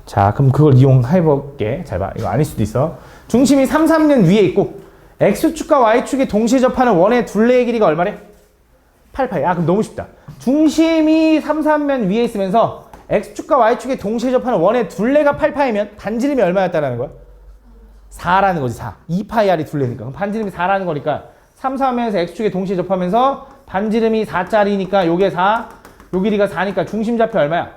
자, 그럼 그걸 이용해볼게. 잘 봐. 이거 아닐 수도 있어. 중심이 3, 3면 위에 있고 x축과 y축에 동시에 접하는 원의 둘레의 길이가 얼마래? 8, 8. 그럼 너무 쉽다. 중심이 3, 3면 위에 있으면서 x축과 y축에 동시에 접하는 원의 둘레가 8파이면 반지름이 얼마였다라는 거야? 4라는 거지. 4. 2파이 r이 둘레니까. 그럼 반지름이 4라는 거니까 3, 3면에서 x축에 동시에 접하면서 반지름이 4짜리니까 요게 4, 요 길이가 4니까 중심 좌표 얼마야?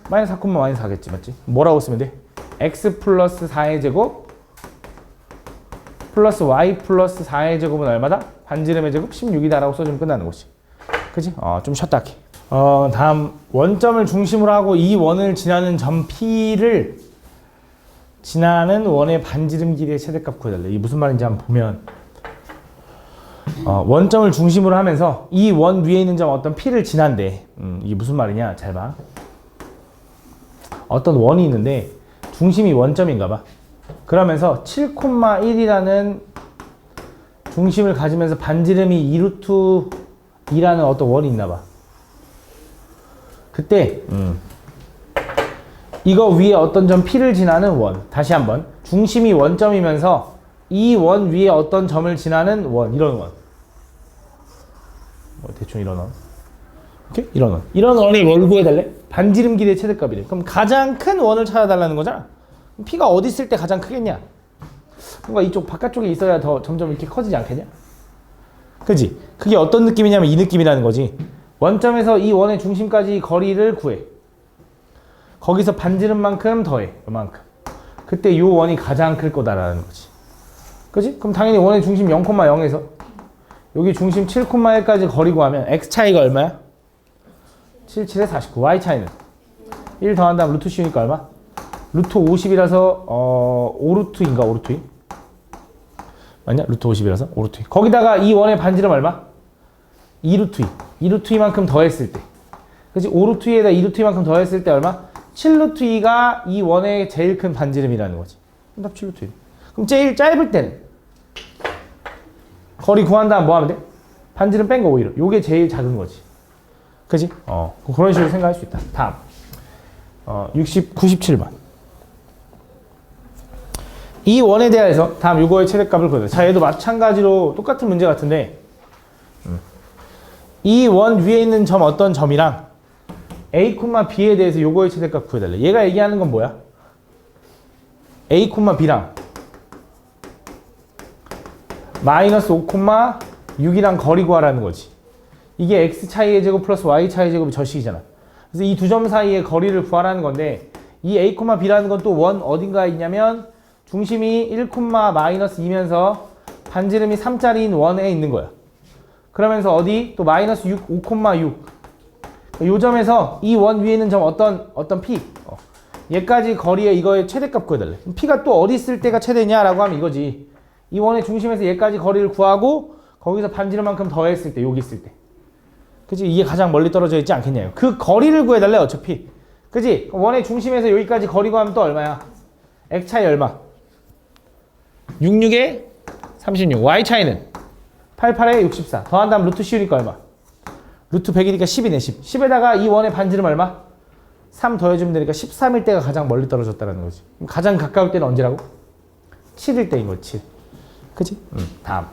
-4, -4겠지. 맞지? 뭐라고 쓰면 돼? x 플러스 4의 제곱 플러스 y 플러스 4의 제곱은 얼마다? 반지름의 제곱 16이다 라고 써주면 끝나는 거지. 그치? 좀 쉬었다 할게. 다음 원점을 중심으로 하고 이 원을 지나는 점 P를 지나는 원의 반지름 길이의 최대값 구해달래. 이게 무슨 말인지 한번 보면 원점을 중심으로 하면서 이 원 위에 있는 점 어떤 P를 지난대. 이게 무슨 말이냐? 잘 봐. 어떤 원이 있는데 중심이 원점인가 봐. 그러면서 7,1이라는 중심을 가지면서 반지름이 2루트 2라는 어떤 원이 있나 봐. 그때 이거 위에 어떤 점 P를 지나는 원. 다시 한번. 중심이 원점이면서 이 원 위에 어떤 점을 지나는 원. 이런 원. 대충 이런 원. 오케이? 이런 원. 이런 원을 뭘 구해달래? 반지름 길이의 최대값이래. 그럼 가장 큰 원을 찾아달라는 거잖아. P가 어디 있을 때 가장 크겠냐? 뭔가 이쪽 바깥쪽에 있어야 더 점점 이렇게 커지지 않겠냐? 그지? 그게 어떤 느낌이냐면 이 느낌이라는 거지. 원점에서 이 원의 중심까지 거리를 구해. 거기서 반지름만큼 더해. 요만큼. 그때 요 원이 가장 클 거다라는 거지. 그지? 그럼 당연히 원의 중심 0,0에서 여기 중심 7,1까지 거리 구하면 x 차이가 얼마야? 7, 7에 49. y 차이는 1 더한 다음 루트 씌우니까 얼마? 루트 50이라서 5루트인가 5루트 2? 맞냐? 루트 50이라서 5루트 2. 거기다가 이 원의 반지름 얼마? 2루트 2. 2루트 2만큼 더했을 때. 그치? 5루트 2에다 2루트 2만큼 더했을 때 얼마? 7루트 2가 이 원의 제일 큰 반지름이라는 거지. 답 7루트 2. 그럼 제일 짧을 때는 거리 구한 다음 뭐 하면 돼? 반지름 뺀 거 오히려. 요게 제일 작은 거지. 그지? 그런 식으로 생각할 수 있다. 다음. 97번. 이 원에 대해서 다음 요거의 최대값을 구해야 돼. 자, 얘도 마찬가지로 똑같은 문제 같은데 이 원 위에 있는 점 어떤 점이랑 A, B에 대해서 요거의 최대값 구해달래. 얘가 얘기하는 건 뭐야? A, B랑 마이너스 5,6이랑 거리 구하라는 거지. 이게 x 차이의 제곱 플러스 y 차이의 제곱이 저식이잖아. 그래서 이 두 점 사이의 거리를 구하라는 건데 이 A, B라는 건 또 원 어딘가에 있냐면 중심이 1, 마이너스 2면서 반지름이 3짜리인 원에 있는 거야. 그러면서 어디? 또 마이너스 6, 5,6. 요 점에서 이 원 위에 있는 점 어떤 P. 얘까지 거리의 이거의 최대값 구해달래. P가 또 어디 있을 때가 최대냐라고 하면 이거지. 이 원의 중심에서 얘까지 거리를 구하고 거기서 반지름만큼 더했을 때, 여기 있을 때. 그치? 이게 가장 멀리 떨어져 있지 않겠냐요. 그 거리를 구해달래, 어차피. 그치? 원의 중심에서 여기까지 거리 구하면 또 얼마야? x 차이 얼마? 66에 36. y 차이는 88에 64. 더한 다음 루트 씌우니까 얼마? 루트 100이니까 10이네, 10. 10에다가 이 원의 반지름 얼마? 3 더해주면 되니까 13일 때가 가장 멀리 떨어졌다는 거지. 가장 가까울 때는 언제라고? 7일 때인 거지, 7. 그치? 다음.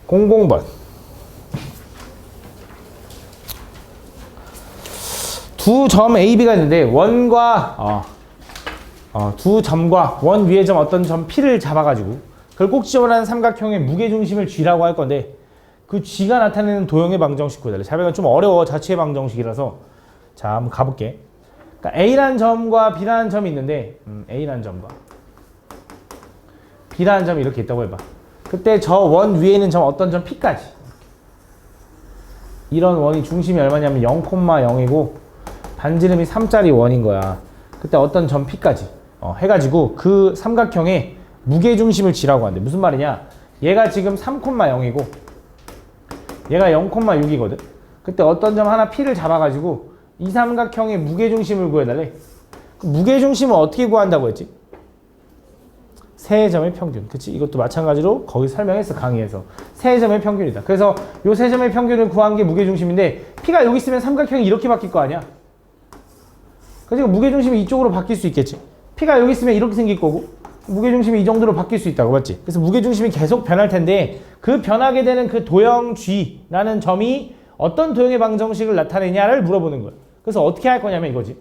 00번. 두 점 A, B가 있는데 원과 두 점과 원 위의 점 어떤 점 P를 잡아가지고 그걸 꼭 지원하는 삼각형의 무게중심을 G라고 할 건데 그 G가 나타내는 도형의 방정식 구해달래. 자배가 좀 어려워. 자체의 방정식이라서. 자, 한번 가볼게. 그러니까 A라는 점과 B라는 점이 있는데 A라는 점과 B라는 점이 이렇게 있다고 해봐. 그때 저 원 위에 있는 점 어떤 점 P까지. 이런 원이 중심이 얼마냐면 0,0이고 반지름이 3짜리 원인 거야. 그때 어떤 점 P까지 해가지고 그 삼각형의 무게중심을 G라고 한대. 무슨 말이냐? 얘가 지금 3,0이고 얘가 0,6이거든. 그때 어떤 점 하나 P를 잡아가지고 이 삼각형의 무게중심을 구해달래. 그 무게중심을 어떻게 구한다고 했지? 세 점의 평균. 그치? 이것도 마찬가지로 거기 설명했어, 강의에서. 세 점의 평균이다. 그래서 요 세 점의 평균을 구한 게 무게중심인데 P가 여기 있으면 삼각형이 이렇게 바뀔 거 아니야? 그래서 무게중심이 이쪽으로 바뀔 수 있겠지. P가 여기 있으면 이렇게 생길 거고 무게중심이 이 정도로 바뀔 수 있다고, 맞지? 그래서 무게중심이 계속 변할 텐데 그 변하게 되는 그 도형 G라는 점이 어떤 도형의 방정식을 나타내냐를 물어보는 거야. 그래서 어떻게 할 거냐면 이거지.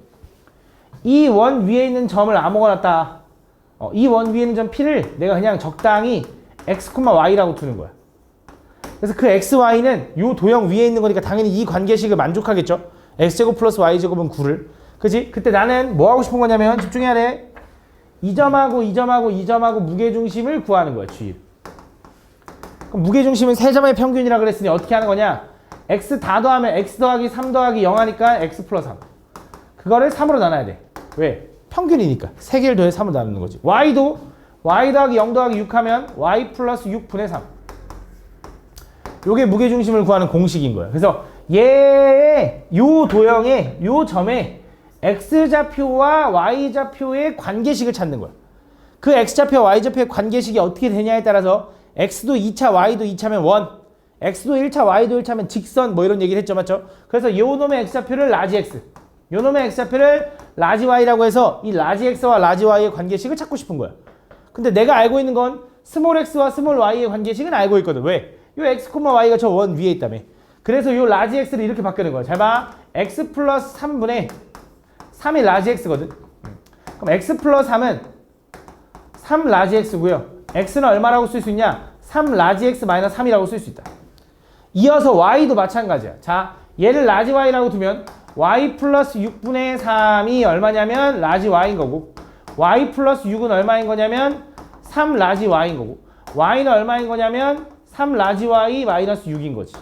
이 원 위에 있는 점을 아무거나 따. 이 원 위에 있는 점 P를 내가 그냥 적당히 x, y라고 두는 거야. 그래서 그 x, y는 이 도형 위에 있는 거니까 당연히 이 관계식을 만족하겠죠. x제곱 플러스 y제곱은 9를. 그치? 그때 나는 뭐 하고 싶은 거냐면 집중해야 돼. 이 점하고 이 점하고 이 점하고 무게중심을 구하는 거야, G. 그럼 무게중심은 세 점의 평균이라 그랬으니 어떻게 하는 거냐? x 다 더하면 x 더하기 3 더하기 0 하니까 x 플러스 3. 그거를 3으로 나눠야 돼. 왜? 평균이니까. 3개를 더해 3으로 나누는 거지. y도 y 더하기 0 더하기 6 하면 y 플러스 6분의 3. 요게 무게중심을 구하는 공식인 거예요. 그래서 얘의 요 도형의 요 점에 x좌표와 y좌표의 관계식을 찾는 거야. 그 x좌표와 y좌표의 관계식이 어떻게 되냐에 따라서 x도 2차, y도 2차면 원, x도 1차, y도 1차면 직선 뭐 이런 얘기를 했죠. 맞죠? 그래서 요 놈의 x좌표를 라지 x, 요 놈의 x좌표를 라지 y라고 해서 이 라지 x와 라지 y의 관계식을 찾고 싶은 거야. 근데 내가 알고 있는 건 스몰 x와 스몰 y의 관계식은 알고 있거든. 왜? 요 x, y가 저 원 위에 있다며. 그래서 요 라지 x를 이렇게 바꾸는 거야. 잘 봐. x 플러스 3분의 3이 라지 x거든. 그럼 x 플러스 3은 3 라지 x고요. x는 얼마라고 쓸 수 있냐? 3 라지 x 마이너스 3이라고 쓸 수 있다. 이어서 y도 마찬가지야. 자, 얘를 라지 y라고 두면 y 플러스 6분의 3이 얼마냐면 라지 y인 거고, y 플러스 6은 얼마인 거냐면 3 라지 y인 거고, y는 얼마인 거냐면 3 라지 y 마이너스 6인 거지.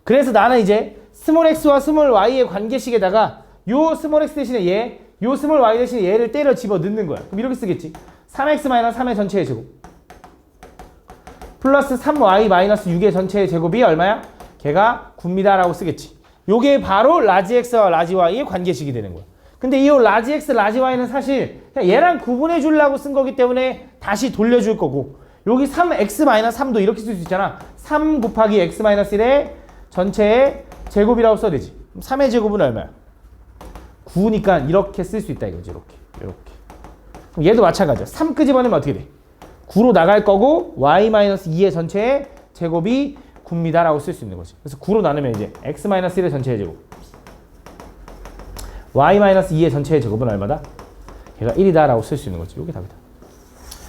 그래서 나는 이제 스몰 x와 스몰 y의 관계식에다가 요 스몰 x 대신에 얘, 요 스몰 y 대신에 얘를 때려 집어 넣는 거야. 그럼 이렇게 쓰겠지. 3x 마이너스 3의 전체의 제곱 플러스 3y 마이너스 6의 전체의 제곱이 얼마야? 걔가 9입니다 라고 쓰겠지. 요게 바로 라지 x와 라지 y의 관계식이 되는 거야. 근데 이 라지 x, 라지 y는 사실 그냥 얘랑 구분해 주려고 쓴 거기 때문에 다시 돌려줄 거고, 여기 3x 마이너스 3도 이렇게 쓸 수 있잖아. 3 곱하기 x 마이너스 1의 전체의 제곱이라고 써야 되지. 그럼 3의 제곱은 얼마야? 9니까 이렇게 쓸 수 있다 이거지. 이렇게. 그럼 얘도 마찬가지야. 3 끄집어내면 어떻게 돼? 9로 나갈 거고 y-2의 전체의 제곱이 9입니다 라고 쓸 수 있는 거지. 그래서 9로 나누면 이제 x-1의 전체의 제곱, y-2의 전체의 제곱은 얼마다? 걔가 1이다 라고 쓸 수 있는 거지. 이게 답이다.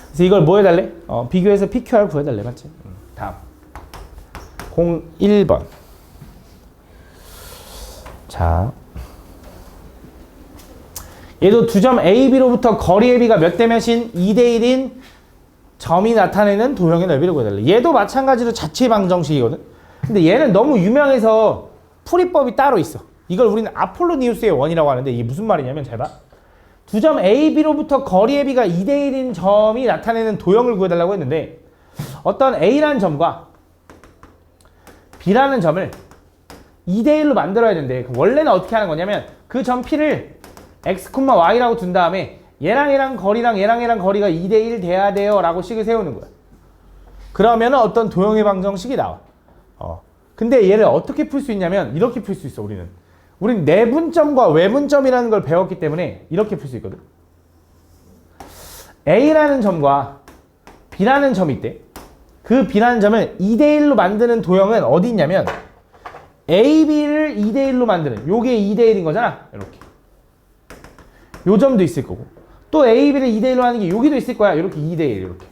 그래서 이걸 뭐 해달래? 비교해서 PQR 구해달래. 맞지? 다음 01번. 자, 얘도 두 점 A, B로부터 거리의 B가 몇 대 몇인 2대 1인 점이 나타내는 도형의 넓이를 구해달래. 얘도 마찬가지로 자체 방정식이거든. 근데 얘는 너무 유명해서 풀이법이 따로 있어. 이걸 우리는 아폴로니우스의 원이라고 하는데 이게 무슨 말이냐면, 잘 봐. 두 점 A, B로부터 거리의 B가 2대 1인 점이 나타내는 도형을 구해달라고 했는데, 어떤 A라는 점과 B라는 점을 2대 1로 만들어야 되는데, 원래는 어떻게 하는 거냐면 그 점 P를 x, y라고 둔 다음에 얘랑 거리랑 얘랑 거리가 2대 1 돼야 돼요 라고 식을 세우는 거야. 그러면 어떤 도형의 방정식이 나와. 근데 얘를 어떻게 풀 수 있냐면 이렇게 풀 수 있어. 우린 내분점과 외분점이라는 걸 배웠기 때문에 이렇게 풀 수 있거든. A라는 점과 B라는 점이 있대. 그 B라는 점을 2대 1로 만드는 도형은 어디 있냐면 A, B를 2대 1로 만드는, 요게 2대 1인 거잖아. 이렇게. 요 점도 있을 거고, 또 A, B를 2대 1로 하는 게 여기도 있을 거야. 이렇게 2대 1 이렇게.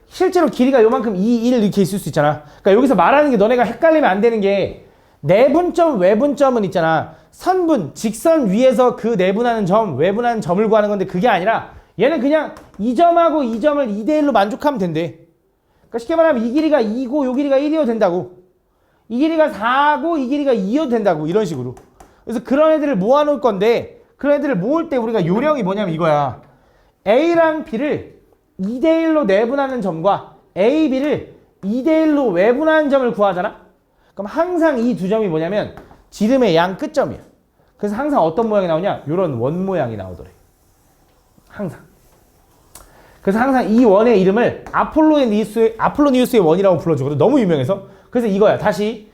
실제로 길이가 요만큼 2, 1 이렇게 있을 수 있잖아. 그러니까 여기서 말하는 게 너네가 헷갈리면 안 되는 게, 내분점, 외분점은 있잖아. 선분, 직선 위에서 그 내분하는 점, 외분하는 점을 구하는 건데, 그게 아니라 얘는 그냥 이 점하고 이 점을 2대 1로 만족하면 된대. 그러니까 쉽게 말하면 이 길이가 2고 요 길이가 1이어도 된다고. 이 길이가 4고 이 길이가 2여도 된다고. 이런 식으로. 그래서 그런 애들을 모아놓을 건데, 그런 애들을 모을 때 우리가 요령이 뭐냐면 이거야. A랑 B를 2대 1로 내분하는 점과 A, B를 2대 1로 외분하는 점을 구하잖아. 그럼 항상 이 두 점이 뭐냐면 지름의 양 끝점이야. 그래서 항상 어떤 모양이 나오냐? 요런 원 모양이 나오더래. 항상. 그래서 항상 이 원의 이름을 아폴로니우스의 원이라고 불러주거든. 너무 유명해서. 그래서 이거야. 다시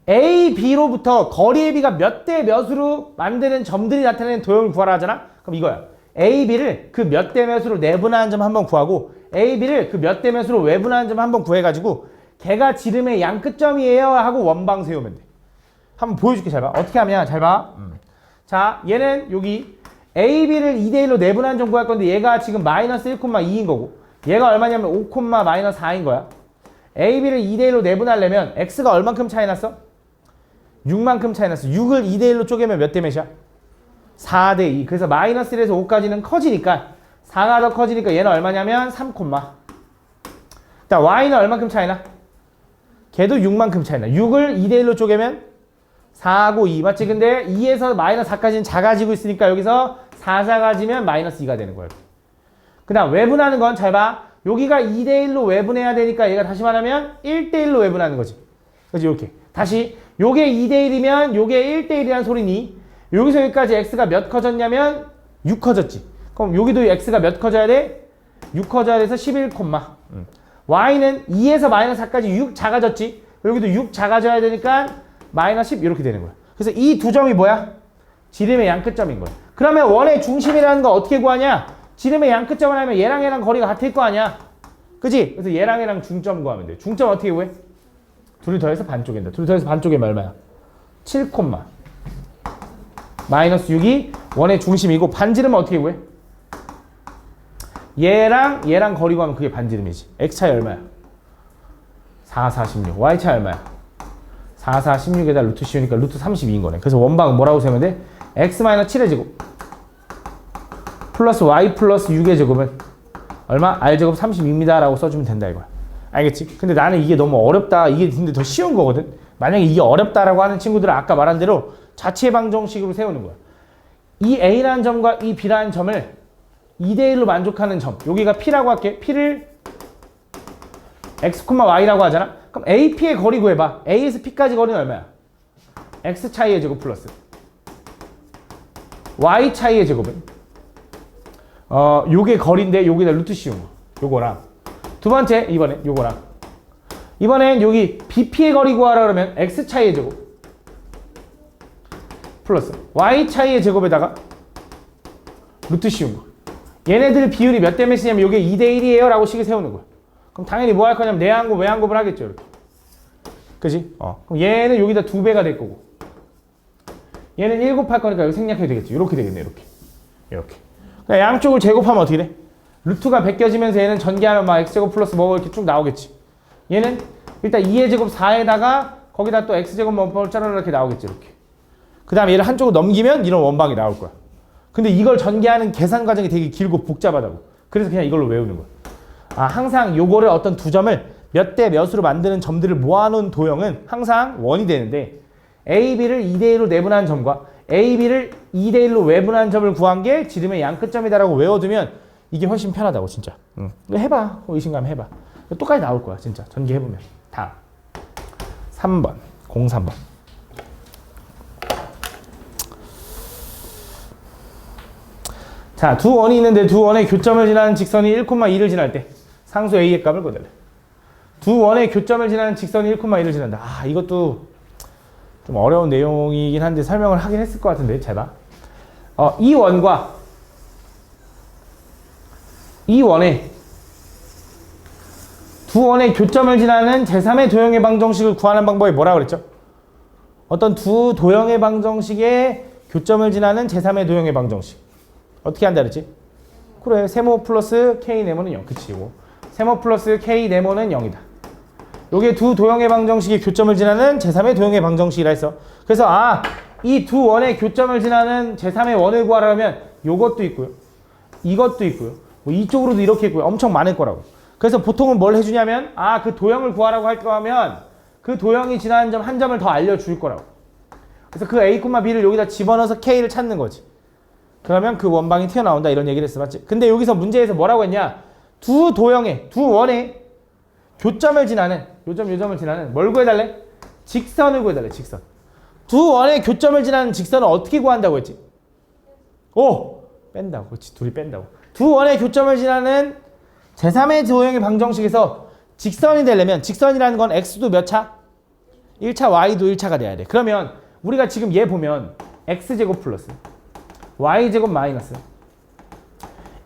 A, B로부터 거리의 B가 몇 대 몇으로 만드는 점들이 나타내는 도형을 구하라 하잖아. 그럼 이거야. A, B를 그 몇 대 몇으로 내분하는 점 한번 구하고, A, B를 그 몇 대 몇으로 외분하는 점 한번 구해가지고 걔가 지름의 양 끝점이에요 하고 원방 세우면 돼. 한번 보여줄게. 잘 봐. 어떻게 하면 잘 봐. 자, 얘는 여기 A, B를 2대 1로 내분하는 점 구할 건데 얘가 지금 마이너스 1,2인 거고, 얘가 얼마냐면 5, 마이너스 4인 거야. A, B를 2대 1로 내분하려면 X가 얼만큼 차이 났어? 6만큼 차이 났어. 6을 2대 1로 쪼개면 몇 대 몇이야? 4대 2. 그래서 마이너스 1에서 5까지는 커지니까 4가 더 커지니까 얘는 얼마냐면 3, 일단 Y는 얼만큼 차이나? 걔도 6만큼 차이나. 6을 2대 1로 쪼개면 4하고 2. 맞지? 근데 2에서 마이너스 4까지는 작아지고 있으니까 여기서 4 작아지면 마이너스 2가 되는 거야. 그 다음 외분하는 건 잘 봐. 여기가 2대 1로 외분해야 되니까 얘가 다시 말하면 1대 1로 외분하는 거지. 그렇지? 이렇게. 다시 요게 2대 1이면 요게 1대 1이라는 소리니, 여기서 여기까지 x가 몇 커졌냐면 6 커졌지. 그럼 여기도 x가 몇 커져야 돼? 6 커져야 돼서 11, y는 2에서 마이너스 4까지 6 작아졌지. 여기도 6 작아져야 되니까 마이너스 10 이렇게 되는 거야. 그래서 이 두 점이 뭐야? 지름의 양끝점인 거야. 그러면 원의 중심이라는 거 어떻게 구하냐? 지름의 양끝점을 하면 얘랑 얘랑 거리가 같을 거 아니야. 그지? 그래서 얘랑 얘랑 중점 구하면 돼. 중점 어떻게 구해? 둘이 더해서 반쪽인다. 둘이 더해서 반쪽이면 얼마야? 7, 마이너스 6이 원의 중심이고 반지름은 어떻게 구해? 얘랑 얘랑 거리 구하면 그게 반지름이지. x 차이 얼마야? 4, 4, 16. y 차이 얼마야? 4, 4, 16에다 루트 씌우니까 루트 32인 거네. 그래서 원방은 뭐라고 세우면 돼? x 마이너스 7의 제곱 플러스 y 플러스 6의 제곱은 얼마? r 제곱 32입니다 라고 써주면 된다 이거야. 알겠지? 근데 나는 이게 너무 어렵다. 이게 근데 더 쉬운 거거든. 만약에 이게 어렵다라고 하는 친구들은 아까 말한 대로 자체 방정식으로 세우는 거야. 이 a라는 점과 이 b라는 점을 2대1로 만족하는 점, 여기가 p라고 할게. p를 x, y라고 하잖아. 그럼 a, p의 거리 구해봐. a에서 p까지 거리는 얼마야? x 차이의 제곱 플러스 y 차이의 제곱은 요게 거리인데 여기다 루트 씌운 거. 요거랑 두 번째 이번엔 여기 bp의 거리 구하라 그러면 x 차이의 제곱 플러스 y 차이의 제곱에다가 루트 씌운 거. 얘네들 비율이 몇 대 몇이냐면 요게 2대1이에요 라고 식을 세우는 거야. 그럼 당연히 뭐 할 거냐면 내항곱 외항곱을 하겠죠. 이렇게. 그지? 그럼 얘는 여기다 2배가 될 거고 얘는 1 곱할 거니까 여기 생략해도 되겠지. 이렇게 되겠네. 이렇게. 그러니까 양쪽을 제곱하면 어떻게 돼? 루트가 벗겨지면서 얘는 전개하면 막 x제곱 플러스 뭐 이렇게 쭉 나오겠지. 얘는 일단 2의 제곱 4에다가 거기다 또 x제곱 뭐 짜라라 이렇게 나오겠지. 이렇게. 그 다음에 얘를 한쪽으로 넘기면 이런 원방이 나올 거야. 근데 이걸 전개하는 계산 과정이 되게 길고 복잡하다고. 그래서 그냥 이걸로 외우는 거야. 항상 요거를 어떤 두 점을 몇 대 몇으로 만드는 점들을 모아놓은 도형은 항상 원이 되는데 a, b를 2대1로 내분한 점과 a, b를 2대1로 외분한 점을 구한 게 지름의 양끝점이다라고 외워두면 이게 훨씬 편하다고 진짜. 이거 해봐. 의심감 해봐. 똑같이 나올 거야 진짜. 전개해보면. 다음 3번 03번 자, 두 원이 있는데 두 원의 교점을 지나는 직선이 1,2를 지날 때 상수 a의 값을 구해달래. 두 원의 교점을 지나는 직선이 1,2를 지난다. 이것도 좀 어려운 내용이긴 한데 설명을 하긴 했을 것 같은데 잘 봐. 이 원과 이 원의 두 원의 교점을 지나는 제3의 도형의 방정식을 구하는 방법이 뭐라고 그랬죠? 어떤 두 도형의 방정식의 교점을 지나는 제3의 도형의 방정식. 어떻게 한다 그랬지? 그래, 세모 플러스 k 네모는 0. 그치, 이거. 세모 플러스 k 네모는 0이다. 요게 두 도형의 방정식이 교점을 지나는 제3의 도형의 방정식이라 했어. 그래서 이 두 원의 교점을 지나는 제3의 원을 구하려면 요것도 있고요. 이것도 있고요. 뭐 이쪽으로도 이렇게 있고요. 엄청 많을 거라고. 그래서 보통은 뭘 해주냐면 그 도형을 구하라고 할 거면 그 도형이 지나는 점 한 점을 더 알려줄 거라고. 그래서 그 a, b를 여기다 집어넣어서 k를 찾는 거지. 그러면 그 원방이 튀어나온다 이런 얘기를 했어. 맞지? 근데 여기서 문제에서 뭐라고 했냐? 두 도형의, 두 원의 교점을 지나는, 요점을 지나는 뭘 구해달래? 직선을 구해달래. 직선. 두 원의 교점을 지나는 직선을 어떻게 구한다고 했지? 뺀다고. 그렇지. 둘이 뺀다고. 두 원의 교점을 지나는 제3의 도형의 방정식에서 직선이 되려면 직선이라는 건 x도 몇 차? 1차, y도 1차가 돼야 돼. 그러면 우리가 지금 얘 보면 x제곱 플러스 y제곱 마이너스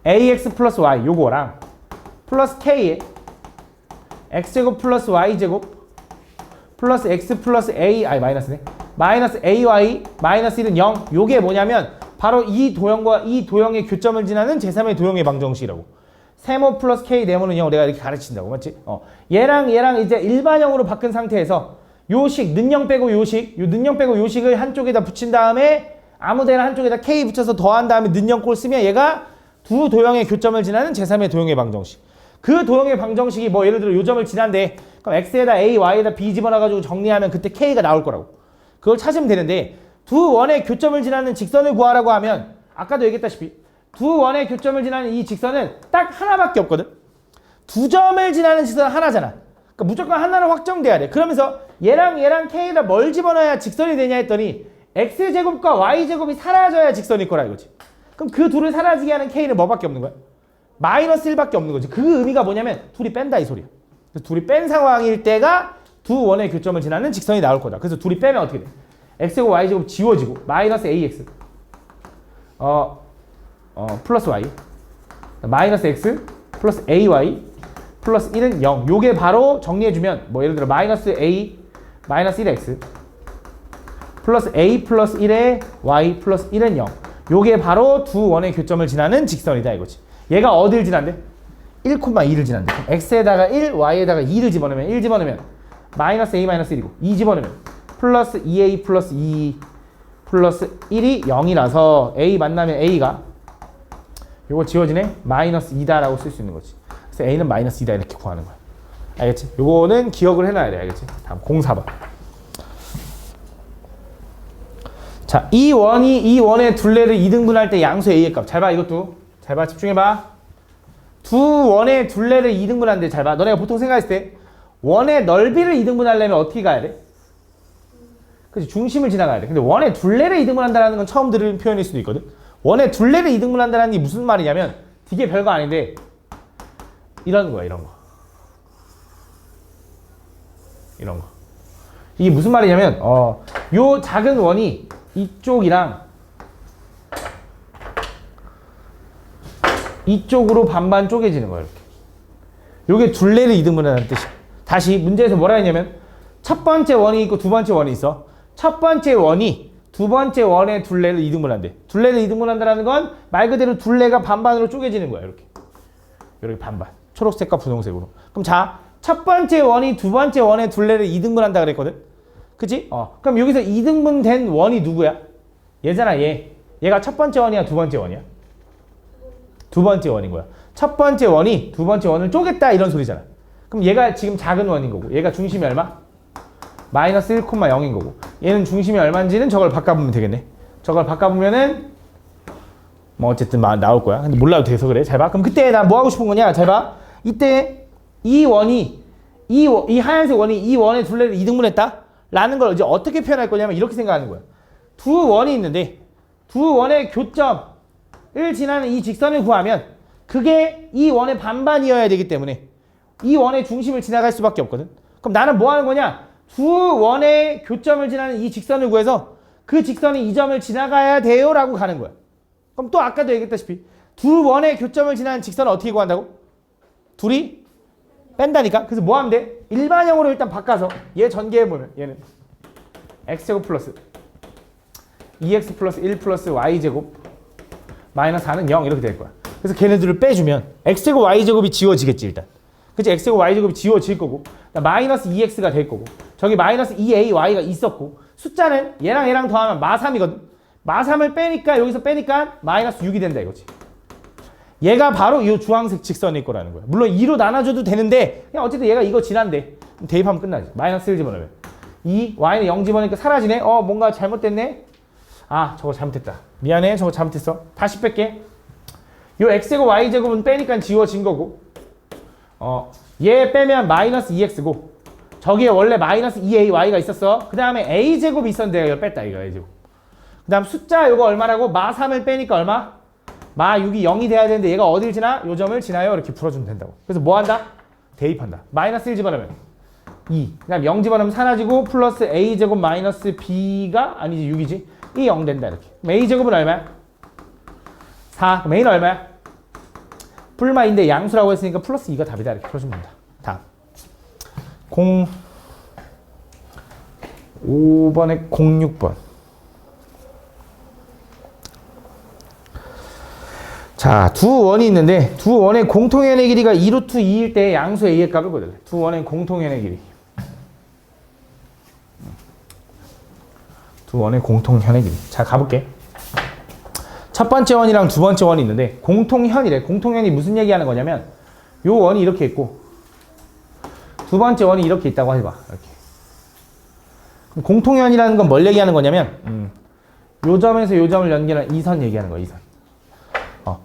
ax 플러스 y 요거랑 플러스 k에 x제곱 플러스 y제곱 플러스 x 플러스 a 마이너스네. 마이너스 ay 마이너스 1은 0. 요게 뭐냐면 바로 이 도형과 이 도형의 교점을 지나는 제3의 도형의 방정식이라고. 세모 플러스 k 네모는 0 내가 이렇게 가르친다고. 맞지? 얘랑 이제 일반형으로 바꾼 상태에서 요식 는영 빼고 요식, 요 는영 빼고 요식을 한쪽에다 붙인 다음에 아무데나 한쪽에다 k 붙여서 더한 다음에 는영꼴 쓰면 얘가 두 도형의 교점을 지나는 제3의 도형의 방정식. 그 도형의 방정식이 뭐 예를 들어 요점을 지난데 그럼 x에다 a, y에다 b 집어넣어가지고 정리하면 그때 k가 나올 거라고. 그걸 찾으면 되는데 두 원의 교점을 지나는 직선을 구하라고 하면 아까도 얘기했다시피 두 원의 교점을 지나는 이 직선은 딱 하나밖에 없거든. 두 점을 지나는 직선은 하나잖아. 그러니까 무조건 하나로 확정돼야 돼. 그러면서 얘랑 k에다 뭘 집어넣어야 직선이 되냐 했더니 x제곱과 y제곱이 사라져야 직선일 거라 이거지. 그럼 그 둘을 사라지게 하는 k는 뭐밖에 없는 거야? 마이너스 1밖에 없는 거지. 그 의미가 뭐냐면 둘이 뺀다 이 소리야. 그래서 둘이 뺀 상황일 때가 두 원의 교점을 지나는 직선이 나올 거다. 그래서 둘이 빼면 어떻게 돼? x제곱 y제곱 지워지고 마이너스 ax 플러스 y 마이너스 x 플러스 ay 플러스 1은 0. 요게 바로 정리해주면 뭐 예를 들어 마이너스 a 마이너스 1x 플러스 a 플러스 1에 y 플러스 1은 0. 요게 바로 두 원의 교점을 지나는 직선이다 이거지. 얘가 어딜 지난대? 1,2를 지난대. x에다가 1, y에다가 2를 집어넣으면 1 집어넣으면 마이너스 a 마이너스 1이고 2 집어넣으면 플러스 2a 플러스 2 플러스 1이 0이라서 a 만나면 a가 요거 지워지네? 마이너스 2다라고 쓸 수 있는 거지. 그래서 a는 마이너스 2다 이렇게 구하는 거야. 알겠지? 요거는 기억을 해놔야 돼. 알겠지? 다음 04번. 자, 이 원의 둘레를 이등분할 때 양수 a의 값. 잘 봐, 이것도. 잘 봐, 집중해봐. 두 원의 둘레를 이등분하는데 잘 봐. 너네가 보통 생각했을 때 원의 넓이를 이등분하려면 어떻게 가야 돼? 그치, 중심을 지나가야 돼. 근데 원의 둘레를 이등분한다는 건 처음 들은 표현일 수도 있거든. 원의 둘레를 이등분한다는 게 무슨 말이냐면 되게 별거 아닌데 이런 거야, 이런 거. 이런 거. 이게 무슨 말이냐면 요 작은 원이 이쪽이랑 이쪽으로 반반 쪼개지는 거야, 이렇게. 요게 둘레를 이등분하는 뜻이야. 다시 문제에서 뭐라 했냐면 첫 번째 원이 있고 두 번째 원이 있어. 첫 번째 원이 두 번째 원의 둘레를 이등분한대. 둘레를 이등분한다는 건 말 그대로 둘레가 반반으로 쪼개지는 거야, 이렇게. 이렇게 반반. 초록색과 분홍색으로. 그럼 자, 첫 번째 원이 두 번째 원의 둘레를 이등분한다 그랬거든. 그치? 그럼 여기서 이등분된 원이 누구야? 얘잖아, 얘. 얘가 첫 번째 원이야, 두 번째 원이야? 두 번째 원인 거야. 첫 번째 원이 두 번째 원을 쪼갰다 이런 소리잖아. 그럼 얘가 지금 작은 원인 거고 얘가 중심이 얼마? 마이너스 1,0인 거고 얘는 중심이 얼마인지는 저걸 바꿔보면 되겠네. 저걸 바꿔보면은 뭐 어쨌든 나올 거야. 근데 몰라도 돼서 그래. 잘 봐. 그럼 그때 나 뭐 하고 싶은 거냐? 잘 봐. 이때 이 원이 이 하얀색 원이 이 원의 둘레를 이등분했다 라는 걸 이제 어떻게 표현할 거냐면 이렇게 생각하는 거야. 두 원이 있는데 두 원의 교점을 지나는 이 직선을 구하면 그게 이 원의 반반이어야 되기 때문에 이 원의 중심을 지나갈 수밖에 없거든. 그럼 나는 뭐 하는 거냐? 두 원의 교점을 지나는 이 직선을 구해서 그 직선이 이 점을 지나가야 돼요 라고 가는 거야. 그럼 또 아까도 얘기했다시피 두 원의 교점을 지나는 직선을 어떻게 구한다고? 둘이 뺀다니까. 그래서 뭐 하면 돼? 일반형으로 일단 바꿔서 얘 전개해보면 얘는 x제곱 플러스 2x 플러스 1 플러스 y제곱 마이너스 4는 0 이렇게 될 거야. 그래서 걔네들을 빼주면 x제곱 y제곱이 지워지겠지 일단. 그치? x제곱 y제곱이 지워질 거고 마이너스 2x가 될 거고 저기 마이너스 2ay가 있었고 숫자는 얘랑 더하면 마3이거든. 마3을 빼니까 여기서 빼니까 마이너스 6이 된다 이거지. 얘가 바로 이 주황색 직선일 거라는 거야. 물론 2로 나눠줘도 되는데 그냥 어쨌든 얘가 이거 지난데 대입하면 끝나지. 마이너스 1 집어넣으면 2, y는 0 집어넣으니까 사라지네. 뭔가 잘못됐네. 저거 잘못했다. 미안해, 저거 잘못했어. 다시 뺄게. 요 x제곱 y제곱은 빼니까 지워진 거고 얘 빼면 마이너스 2x고 저기에 원래 마이너스 2ay가 있었어. 그 다음에 a제곱이 있었는데 내가 이걸 뺐다 이거 a제곱. 그 다음 숫자 요거 얼마라고? 마3을 빼니까 얼마? 마6이 0이 돼야 되는데 얘가 어딜 지나? 요 점을 지나요. 이렇게 풀어주면 된다고. 그래서 뭐 한다? 대입한다. 마이너스 1 집어넣으면 2. 그 다음 0 집어넣으면 사라지고 플러스 a제곱 마이너스 b가 아니지 6이지. 이 0 된다 이렇게. 그럼 a제곱은 얼마야? 4. 그럼 a는 얼마야? 뿔마인데 양수라고 했으니까 플러스 2가 답이다 이렇게 풀어주면 된다. 다음 5번에 06번. 자, 두 원이 있는데 두 원의 공통현의 길이가 2루트 2일 때 양수 a의 값을 구해야 돼. 두 원의 공통현의 길이. 두 원의 공통현의 길이. 자, 가볼게. 첫 번째 원이랑 두 번째 원이 있는데 공통현이래. 공통현이 무슨 얘기하는 거냐면 요 원이 이렇게 있고 두 번째 원이 이렇게 있다고 해봐. 이렇게. 그럼 공통현이라는 건 뭘 얘기하는 거냐면 요 점에서 요 점을 연결한 이 선 얘기하는 거야. 이 선.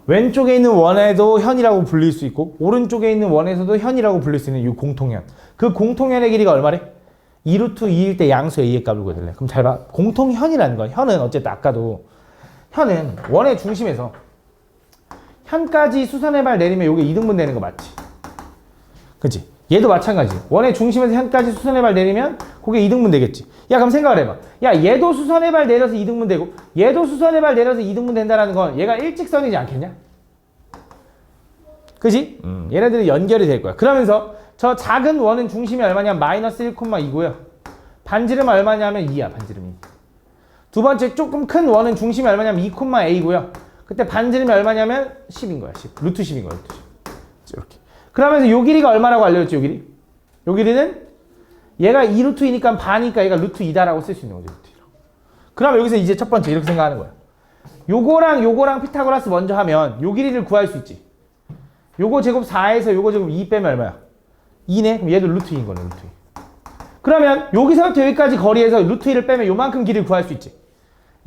왼쪽에 있는 원에도 현이라고 불릴 수 있고 오른쪽에 있는 원에서도 현이라고 불릴 수 있는 이 공통현. 그 공통현의 길이가 얼마래? 2루트 2일 때 양수의 a의 값을 구해야 될래. 그럼 잘 봐. 공통현이라는 건 현은 어쨌든 아까도 현은 원의 중심에서 현까지 수선의 발 내리면 이게 이등분 되는 거 맞지? 그치? 얘도 마찬가지. 원의 중심에서 현까지 수선의 발 내리면 그게 이등분 되겠지. 야 그럼 생각을 해봐. 야 얘도 수선의 발 내려서 이등분 되고 얘도 수선의 발 내려서 이등분 된다는 건 얘가 일직선이지 않겠냐? 그지? 얘네들이 연결이 될 거야. 그러면서 저 작은 원은 중심이 얼마냐? 마이너스 1,2고요. 반지름은 얼마냐면 2야. 반지름이. 두 번째 조금 큰 원은 중심이 얼마냐면 2,a고요. 그때 반지름이 얼마냐면 10인 거야. 10. 루트 10인 거야. 루트 10. 이렇게. 그러면서 요 길이가 얼마라고 알려줬지? 요 길이? 요 길이는 얘가 2루트이니까 반이니까 얘가 루트 2다라고 쓸 수 있는 거죠. 루트 2라고. 그럼 여기서 이제 첫 번째 이렇게 생각하는 거야. 요거랑 피타고라스 먼저 하면 요 길이를 구할 수 있지. 요거 제곱 4에서 요거 제곱 2 빼면 얼마야? 2네? 그럼 얘도 루트 2인 거네. 루트 2. 그러면 여기서부터 여기까지 거리에서 루트 2를 빼면 요만큼 길이를 구할 수 있지.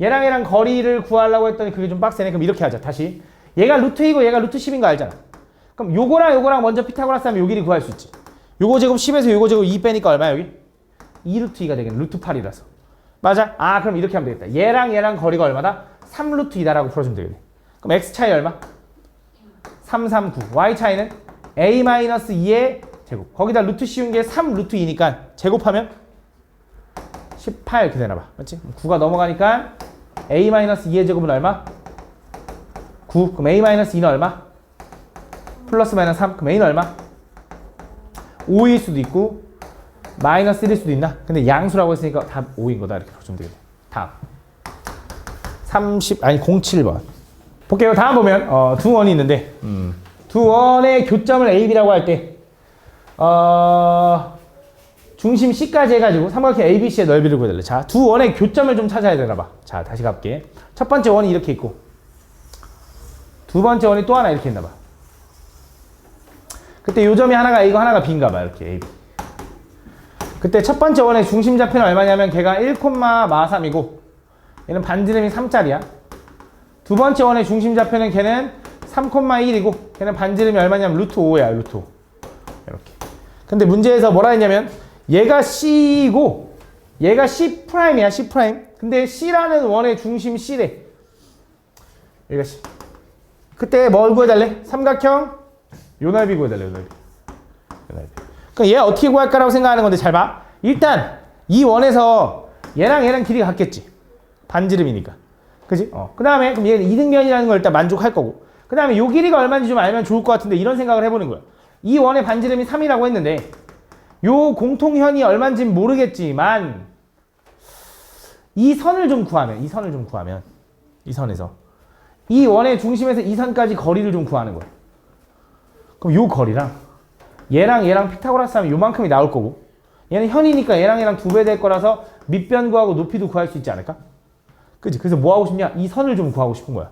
얘랑 거리를 구하려고 했더니 그게 좀 빡세네. 그럼 이렇게 하자. 다시. 얘가 루트 2고 얘가 루트 10인 거 알잖아. 그럼 요거랑 먼저 피타고라스 하면 요 길이 구할 수 있지. 요거 제곱 10에서 요거 제곱 2 빼니까 얼마야 여기? 2루트 2가 되겠네. 루트 8이라서. 맞아? 아 그럼 이렇게 하면 되겠다. 얘랑 거리가 얼마다? 3루트 2다라고 풀어주면 되겠네. 그럼 x 차이 얼마? 3, 3, 9. y 차이는 a-2의 제곱. 거기다 루트 씌운 게 3루트 2니까 제곱하면 18 이렇게 되나봐. 맞지? 9가 넘어가니까 a-2의 제곱은 얼마? 9. 그럼 a-2는 얼마? 플러스 마이너스 3. 그럼 a는 얼마? 5일 수도 있고 마이너스 1일 수도 있나? 근데 양수라고 했으니까 답 5인 거다. 이렇게 풀어주면 되겠네. 다음 07번 볼게요. 다음 보면 두 원이 있는데 두 원의 교점을 A, B라고 할 때 중심 C까지 해가지고 삼각형 ABC의 넓이를 구해달래. 자, 두 원의 교점을 좀 찾아야 되나 봐. 자, 다시 가볼게. 첫 번째 원이 이렇게 있고 두 번째 원이 또 하나 이렇게 있나 봐. 그때 요 점이 하나가 A고 하나가 B인가 봐. 이렇게 A, B. 그때 첫 번째 원의 중심 좌표는 얼마냐면 걔가 1,3이고 얘는 반지름이 3짜리야. 두 번째 원의 중심 좌표는 걔는 3,1이고 걔는 반지름이 얼마냐면 루트 5야. 루트 5. 이렇게. 근데 문제에서 뭐라 했냐면 얘가 C이고 얘가 C'이야. C'. 근데 C라는 원의 중심 C래. 얘가 C. 그때 뭘 구해달래? 삼각형 요 넓이 구해달래. 요 넓이. 그럼 얘 어떻게 구할까라고 생각하는 건데 잘 봐. 일단 이 원에서 얘랑 길이가 같겠지. 반지름이니까. 그지? 그 다음에 그럼 얘는 이등변이라는 걸 일단 만족할 거고. 그 다음에 요 길이가 얼마인지 좀 알면 좋을 것 같은데 이런 생각을 해보는 거야. 이 원의 반지름이 3이라고 했는데 요 공통현이 얼마인지 모르겠지만 이 선을 좀 구하면 이 선에서 이 원의 중심에서 이 선까지 거리를 좀 구하는 거야. 그럼 요 거리랑 얘랑 피타고라스 하면 요만큼이 나올 거고 얘는 현이니까 얘랑 2배 될 거라서 밑변 구하고 높이도 구할 수 있지 않을까? 그치? 그래서 뭐 하고 싶냐? 이 선을 좀 구하고 싶은 거야.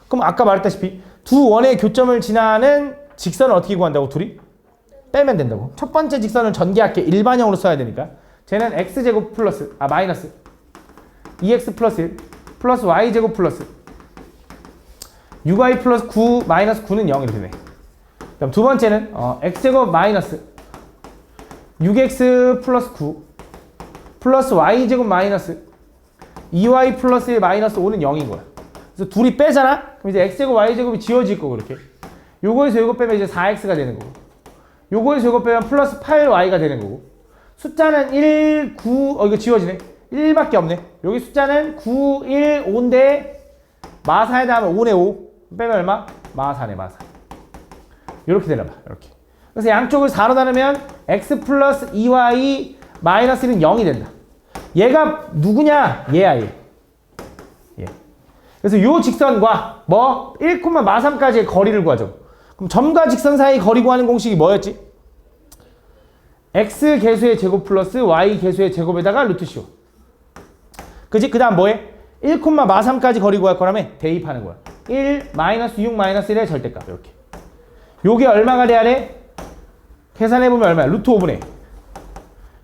그럼 아까 말했다시피 두 원의 교점을 지나는 직선을 어떻게 구한다고? 둘이? 빼면 된다고. 첫 번째 직선은 전개할게. 일반형으로 써야 되니까. 쟤는 x제곱 플러스 마이너스 2x 플러스 1 플러스 y제곱 플러스 6y 플러스 9 마이너스 9는 0 이렇게 돼. 그럼 두 번째는 x제곱 마이너스 6x 플러스 9 플러스 y제곱 마이너스 2y 플러스 1 마이너스 5는 0인 거야. 그래서 둘이 빼잖아? 그럼 이제 x제곱 y제곱이 지워질 거고 이렇게. 요거에서 요거 빼면 이제 4x가 되는 거고. 요거에서 요거 빼면 플러스 8y가 되는 거고. 숫자는 1, 9, 이거 지워지네. 1밖에 없네. 여기 숫자는 9, 1, 5인데 마4에다 하면 5네 5. 빼면 얼마? 마4네 마4. 이렇게 되나 봐. 이렇게. 그래서 양쪽을 4로 나누면 x 플러스 2y 마이너스 1은 0이 된다. 얘가 누구냐? 얘야 얘. 그래서 요 직선과 1,3까지의 거리를 구하죠. 그럼 점과 직선 사이 거리 구하는 공식이 뭐였지? x 개수의 제곱 플러스 y 개수의 제곱에다가 루트 씌워. 그지? 그 다음 뭐해? 1,3까지 거리 구할 거라며 대입하는 거야. 1 마이너스 6 마이너스 1의 절대값. 이렇게. 요게 얼마가 돼야 돼? 계산해보면 얼마야? 루트 5분의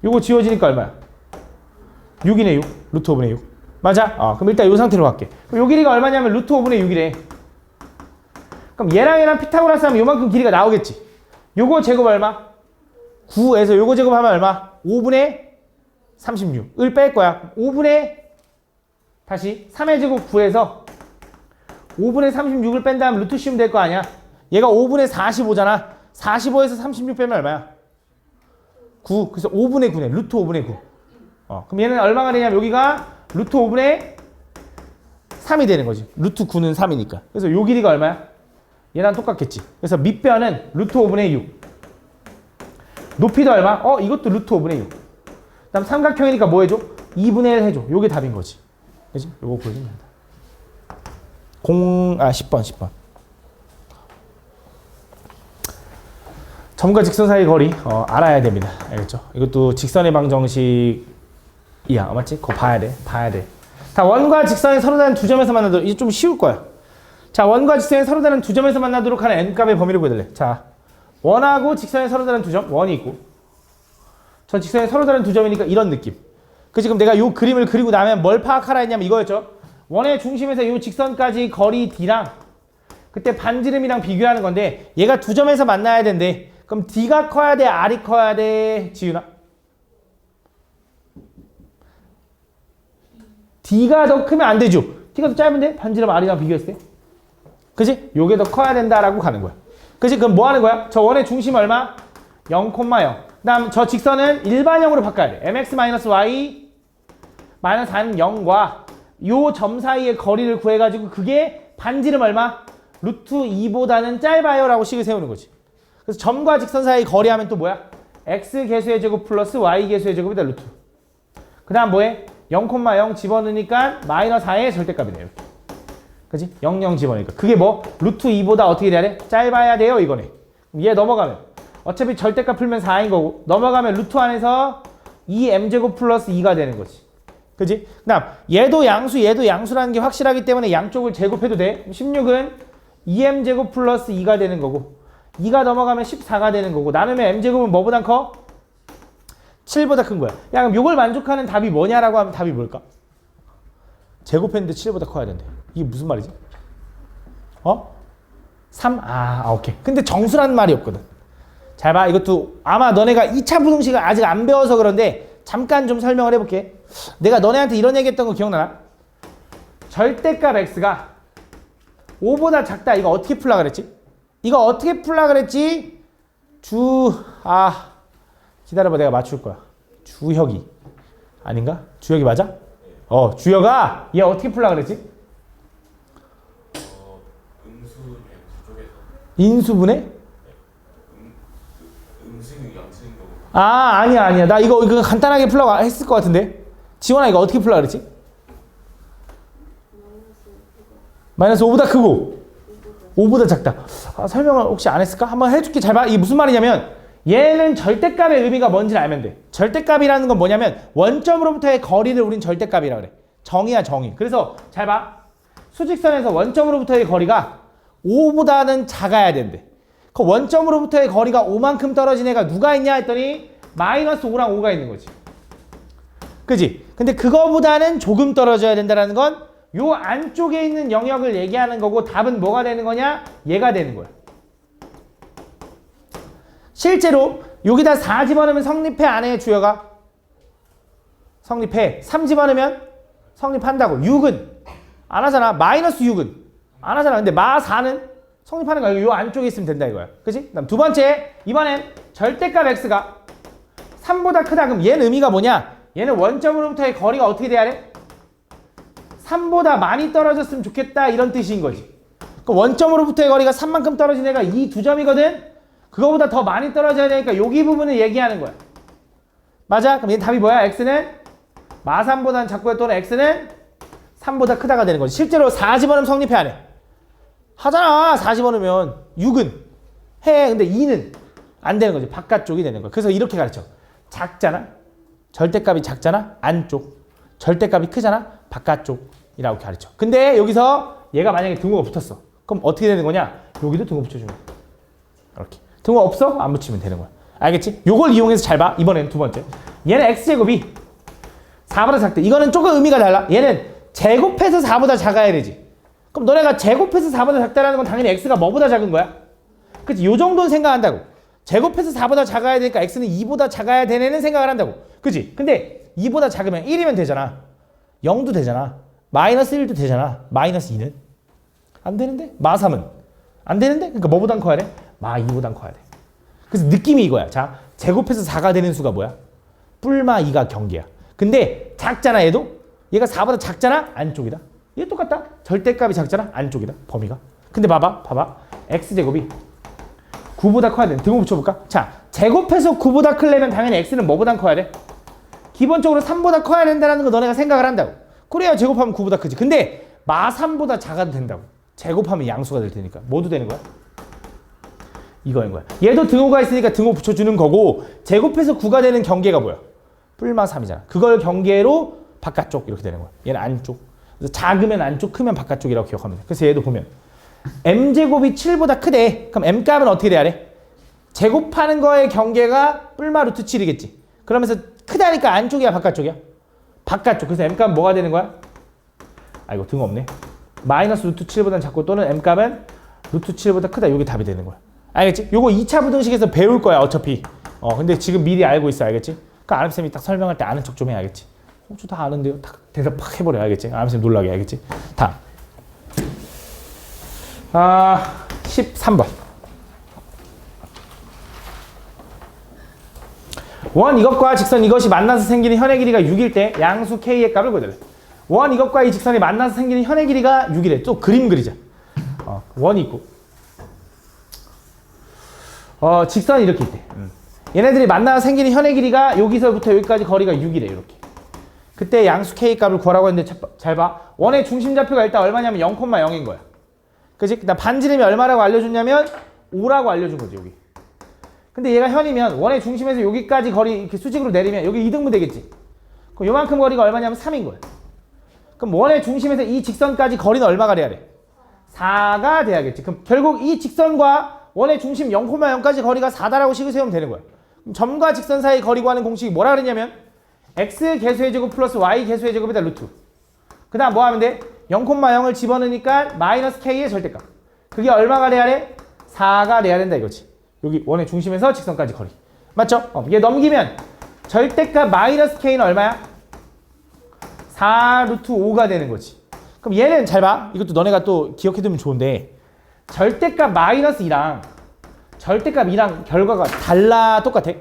요거 지워지니까 얼마야? 6이네 6. 루트 5분의 6. 맞아? 그럼 일단 요 상태로 갈게. 그럼 요 길이가 얼마냐면 루트 5분의 6이래. 그럼 얘랑 피타고라스 하면 요만큼 길이가 나오겠지. 요거 제곱 얼마? 9에서 요거 제곱하면 얼마? 5분의 36을 뺄 거야. 5분의 다시 3의 제곱 9에서 5분의 36을 뺀 다음 루트 씌우면 될 거 아니야. 얘가 5분의 45잖아. 45에서 36 빼면 얼마야? 9. 그래서 5분의 9네. 루트 5분의 9. 그럼 얘는 얼마가 되냐면 여기가 루트 5분의 3이 되는 거지. 루트 9는 3이니까. 그래서 요 길이가 얼마야? 얘랑 똑같겠지. 그래서 밑변은 루트 5분의 6. 높이도 얼마? 이것도 루트 5분의 6. 그다음 삼각형이니까 뭐 해줘? 2분의 1 해줘. 요게 답인 거지. 그지? 요거 보여주면 된다. 10번. 점과 직선 사이 거리 알아야 됩니다. 알겠죠? 이것도 직선의 방정식이야. 맞지? 그거 봐야 돼. 자, 원과 직선이 서로 다른 두 점에서 만나도록 이제 좀 쉬울 거야. 자, 원과 직선이 서로 다른 두 점에서 만나도록 하는 n값의 범위를 구해달래. 자, 원하고 직선이 서로 다른 두 점, 원이 있고 저 직선이 서로 다른 두 점이니까 이런 느낌. 그 지금 내가 요 그림을 그리고 나면 뭘 파악하라 했냐면 이거였죠. 원의 중심에서 요 직선까지 거리 d랑 그때 반지름이랑 비교하는 건데 얘가 두 점에서 만나야 된대. 그럼 d가 커야 돼, r이 커야 돼, 지윤아? d가 더 크면 안 되죠. d가 더 짧은데 반지름 r이랑 비교했을 때. 그지? 요게 더 커야 된다라고 가는 거야. 그지? 그럼 뭐 하는 거야? 저 원의 중심 얼마? 0,0. 그 다음 저 직선은 일반형으로 바꿔야 돼. mx-y 마이너스 4는 0과 요 점 사이의 거리를 구해가지고 그게 반지름 얼마? 루트 2보다는 짧아요 라고 식을 세우는 거지. 그래서 점과 직선 사이 거리하면 또 뭐야? x 개수의 제곱 플러스 y 개수의 제곱이다 루트. 그 다음 뭐해? 0,0 집어넣으니까 마이너스 4의 절대값이네. 이렇게. 그치? 0,0 집어넣으니까. 그게 뭐? 루트 2보다 어떻게 돼야 돼? 짧아야 돼요 이거네. 얘 넘어가면 어차피 절대값 풀면 4인 거고 넘어가면 루트 안에서 2m제곱 플러스 2가 되는 거지. 그치? 그 다음 얘도 양수라는 게 확실하기 때문에 양쪽을 제곱해도 돼. 16은 2m제곱 플러스 2가 되는 거고 2가 넘어가면 14가 되는 거고 나누면 m제곱은 뭐보다 커? 7보다 큰 거야. 야 그럼 이걸 만족하는 답이 뭐냐라고 하면 답이 뭘까? 제곱했는데 7보다 커야 된대. 이게 무슨 말이지? 3? 오케이. 근데 정수라는 말이 없거든. 잘 봐. 이것도 아마 너네가 2차 부등식을 아직 안 배워서 그런데 잠깐 좀 설명을 해볼게. 내가 너네한테 이런 얘기 했던 거 기억나나? 절대값 x가 5보다 작다. 이거 어떻게 풀라 그랬지? 기다려봐. 내가 맞출 거야. 주혁이. 아닌가? 주혁이 맞아? 주혁아! 얘 어떻게 풀라 그랬지? 음수의 그쪽에서 인수분해? 음수는 양수인 거고. 아니야. 나 이거 간단하게 풀라고 했을 것 같은데. 지원아 이거 어떻게 풀라 그랬지? 마이너스 5보다 크고 5보다 작다. 설명을 혹시 안 했을까? 한번 해줄게. 잘 봐. 이게 무슨 말이냐면 얘는 절대값의 의미가 뭔지를 알면 돼. 절대값이라는 건 뭐냐면 원점으로부터의 거리를 우린 절대값이라고 그래. 정의야 정의. 그래서 잘 봐. 수직선에서 원점으로부터의 거리가 5보다는 작아야 된대. 그 원점으로부터의 거리가 5만큼 떨어진 애가 누가 있냐 했더니 마이너스 5랑 5가 있는 거지. 그지? 근데 그거보다는 조금 떨어져야 된다는 건 요 안쪽에 있는 영역을 얘기하는 거고 답은 뭐가 되는 거냐? 얘가 되는 거야. 실제로 여기다 4 집어넣으면 성립해 안 해? 주여가? 성립해. 3 집어넣으면 성립한다고. 6은 안 하잖아. 마이너스 6은 안 하잖아. 근데 마 4는 성립하는 거야. 요 안쪽에 있으면 된다 이거야. 그치? 그다음 두 번째, 이번엔 절대값 x가 3보다 크다. 그럼 얘는 의미가 뭐냐? 얘는 원점으로부터의 거리가 어떻게 돼야 돼? 3보다 많이 떨어졌으면 좋겠다 이런 뜻인 거지. 그 원점으로부터의 거리가 3만큼 떨어진 애가 이 두 점이거든. 그거보다 더 많이 떨어져야 되니까 여기 부분을 얘기하는 거야. 맞아? 그럼 얘 답이 뭐야? x는 마 3보다는 작고요. 또는 x는 3보다 크다가 되는 거지. 실제로 4 집어넣으면 성립해 안 해? 하잖아. 4 집어넣으면 6은 해. 근데 2는 안 되는 거지. 바깥쪽이 되는 거야. 그래서 이렇게 가르쳐. 작잖아. 절대값이 작잖아. 안쪽. 절대값이 크잖아. 바깥쪽이라고 가르쳐. 근데 여기서 얘가 만약에 등호가 붙었어. 그럼 어떻게 되는 거냐? 여기도 등호 붙여주면 돼. 이렇게. 등호 없어? 안 붙이면 되는 거야. 알겠지? 요걸 이용해서 잘 봐. 이번엔 두 번째. 얘는 x제곱이 4보다 작대. 이거는 조금 의미가 달라. 얘는 제곱해서 4보다 작아야 되지. 그럼 너네가 제곱해서 4보다 작다라는 건 당연히 x가 뭐보다 작은 거야? 그치? 요 정도는 생각한다고. 제곱해서 4보다 작아야 되니까 x는 2보다 작아야 되는 생각을 한다고. 그치? 근데 2보다 작으면 1이면 되잖아. 0도 되잖아. 마이너스 1도 되잖아. 마이너스 2는? 안 되는데? 마 3은? 안 되는데? 그러니까 뭐보단 커야 돼? 마 2보단 커야 돼. 그래서 느낌이 이거야. 자, 제곱해서 4가 되는 수가 뭐야? 뿔마 2가 경계야. 근데 작잖아 얘도? 얘가 4보다 작잖아? 안쪽이다. 얘 똑같다. 절대값이 작잖아? 안쪽이다. 범위가. 근데 봐봐. x제곱이 9보다 커야 돼. 등호 붙여볼까? 자, 제곱해서 9보다 크려면 당연히 x는 뭐보다 커야 돼? 기본적으로 3보다 커야 된다는 거 너네가 생각을 한다고. 그래야 제곱하면 9보다 크지. 근데 마 3보다 작아도 된다고. 제곱하면 양수가 될 테니까. 뭐도 되는 거야? 이거인 거야. 얘도 등호가 있으니까 등호 붙여주는 거고 제곱해서 9가 되는 경계가 뭐야? 뿔마 3이잖아. 그걸 경계로 바깥쪽 이렇게 되는 거야. 얘는 안쪽. 그래서 작으면 안쪽, 크면 바깥쪽이라고 기억하면 돼. 그래서 얘도 보면 m제곱이 7보다 크대. 그럼 m값은 어떻게 돼야 돼? 제곱하는 거의 경계가 뿔마 루트 7이겠지. 그러면서 크다니까 안쪽이야 바깥쪽이야? 바깥쪽. 그래서 m값은 뭐가 되는 거야? 아이고 등호 없네. 마이너스 루트 7보다 작고 또는 m값은 루트 7보다 크다. 이게 답이 되는 거야. 알겠지? 요거 2차 부등식에서 배울 거야 어차피. 근데 지금 미리 알고 있어. 알겠지? 그러니까 아람쌤이 딱 설명할 때 아는 척 좀 해. 알겠지? 저 다 아는데요. 딱 대답 팍 해버려. 알겠지? 아람쌤 놀라게. 알겠지? 다음 13번. 원 이것과 직선 이것이 만나서 생기는 현의 길이가 6일 때 양수 k의 값을 구해달래. 원 이것과 이 직선이 만나서 생기는 현의 길이가 6이래. 또 그림 그리자. 원이 있고 직선이 이렇게 있대. 얘네들이 만나서 생기는 현의 길이가 여기서부터 여기까지 거리가 6이래. 이렇게. 그때 양수 k 값을 구하라고 했는데 잘 봐. 원의 중심좌표가 일단 얼마냐면 0,0인 거야. 그치? 그다음 반지름이 얼마라고 알려줬냐면 5라고 알려준 거지 여기. 근데 얘가 현이면 원의 중심에서 여기까지 거리 이렇게 수직으로 내리면 여기 2등분 되겠지. 그럼 요만큼 거리가 얼마냐면 3인 거야. 그럼 원의 중심에서 이 직선까지 거리는 얼마가 돼야 돼? 4가 돼야겠지. 그럼 결국 이 직선과 원의 중심 0,0까지 거리가 4다라고 식을 세우면 되는 거야. 그럼 점과 직선 사이 거리 구하는 공식이 뭐라 그랬냐면 x 개수의 제곱 플러스 y 개수의 제곱에다 루트. 그 다음 뭐 하면 돼? 0,0을 집어넣으니까 마이너스 k의 절대값. 그게 얼마가 돼야 돼? 4가 돼야 된다 이거지. 여기 원의 중심에서 직선까지 거리. 맞죠? 얘 넘기면 절대값 마이너스 k는 얼마야? 4 루트 5가 되는 거지. 그럼 얘는 잘 봐. 이것도 너네가 또 기억해두면 좋은데 절대값 마이너스 2랑 절대값 2랑 결과가 달라? 똑같아?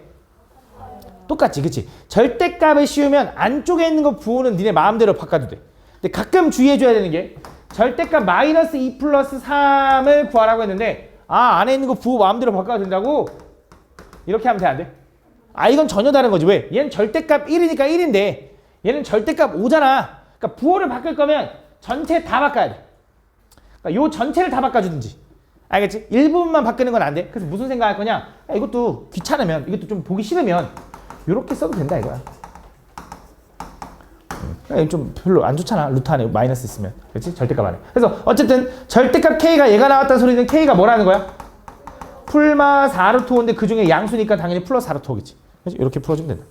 똑같지 그치? 절대값을 씌우면 안쪽에 있는 거 부호는 니네 마음대로 바꿔도 돼. 근데 가끔 주의해줘야 되는 게 절대값 마이너스 2 플러스 3을 구하라고 했는데 안에 있는 거 부호 마음대로 바꿔도 된다고? 이렇게 하면 돼 안 돼? 이건 전혀 다른 거지. 왜? 얘는 절대값 1이니까 1인데 얘는 절대값 5잖아. 그러니까 부호를 바꿀 거면 전체 다 바꿔야 돼. 그러니까 요 전체를 다 바꿔주든지. 알겠지? 일부분만 바꾸는 건 안 돼. 그래서 무슨 생각할 거냐? 이것도 귀찮으면, 이것도 좀 보기 싫으면 이렇게 써도 된다 이거야. 좀 별로 안 좋잖아. 루트 안에 마이너스 있으면. 그렇지? 절대값 안에. 그래서 어쨌든 절대값 k가 얘가 나왔다는 소리는 k가 뭐라는 거야? 풀마 4루트 5인데 그 중에 양수니까 당연히 플러스 4루트 5겠지. 그렇지? 이렇게 풀어주면 된다.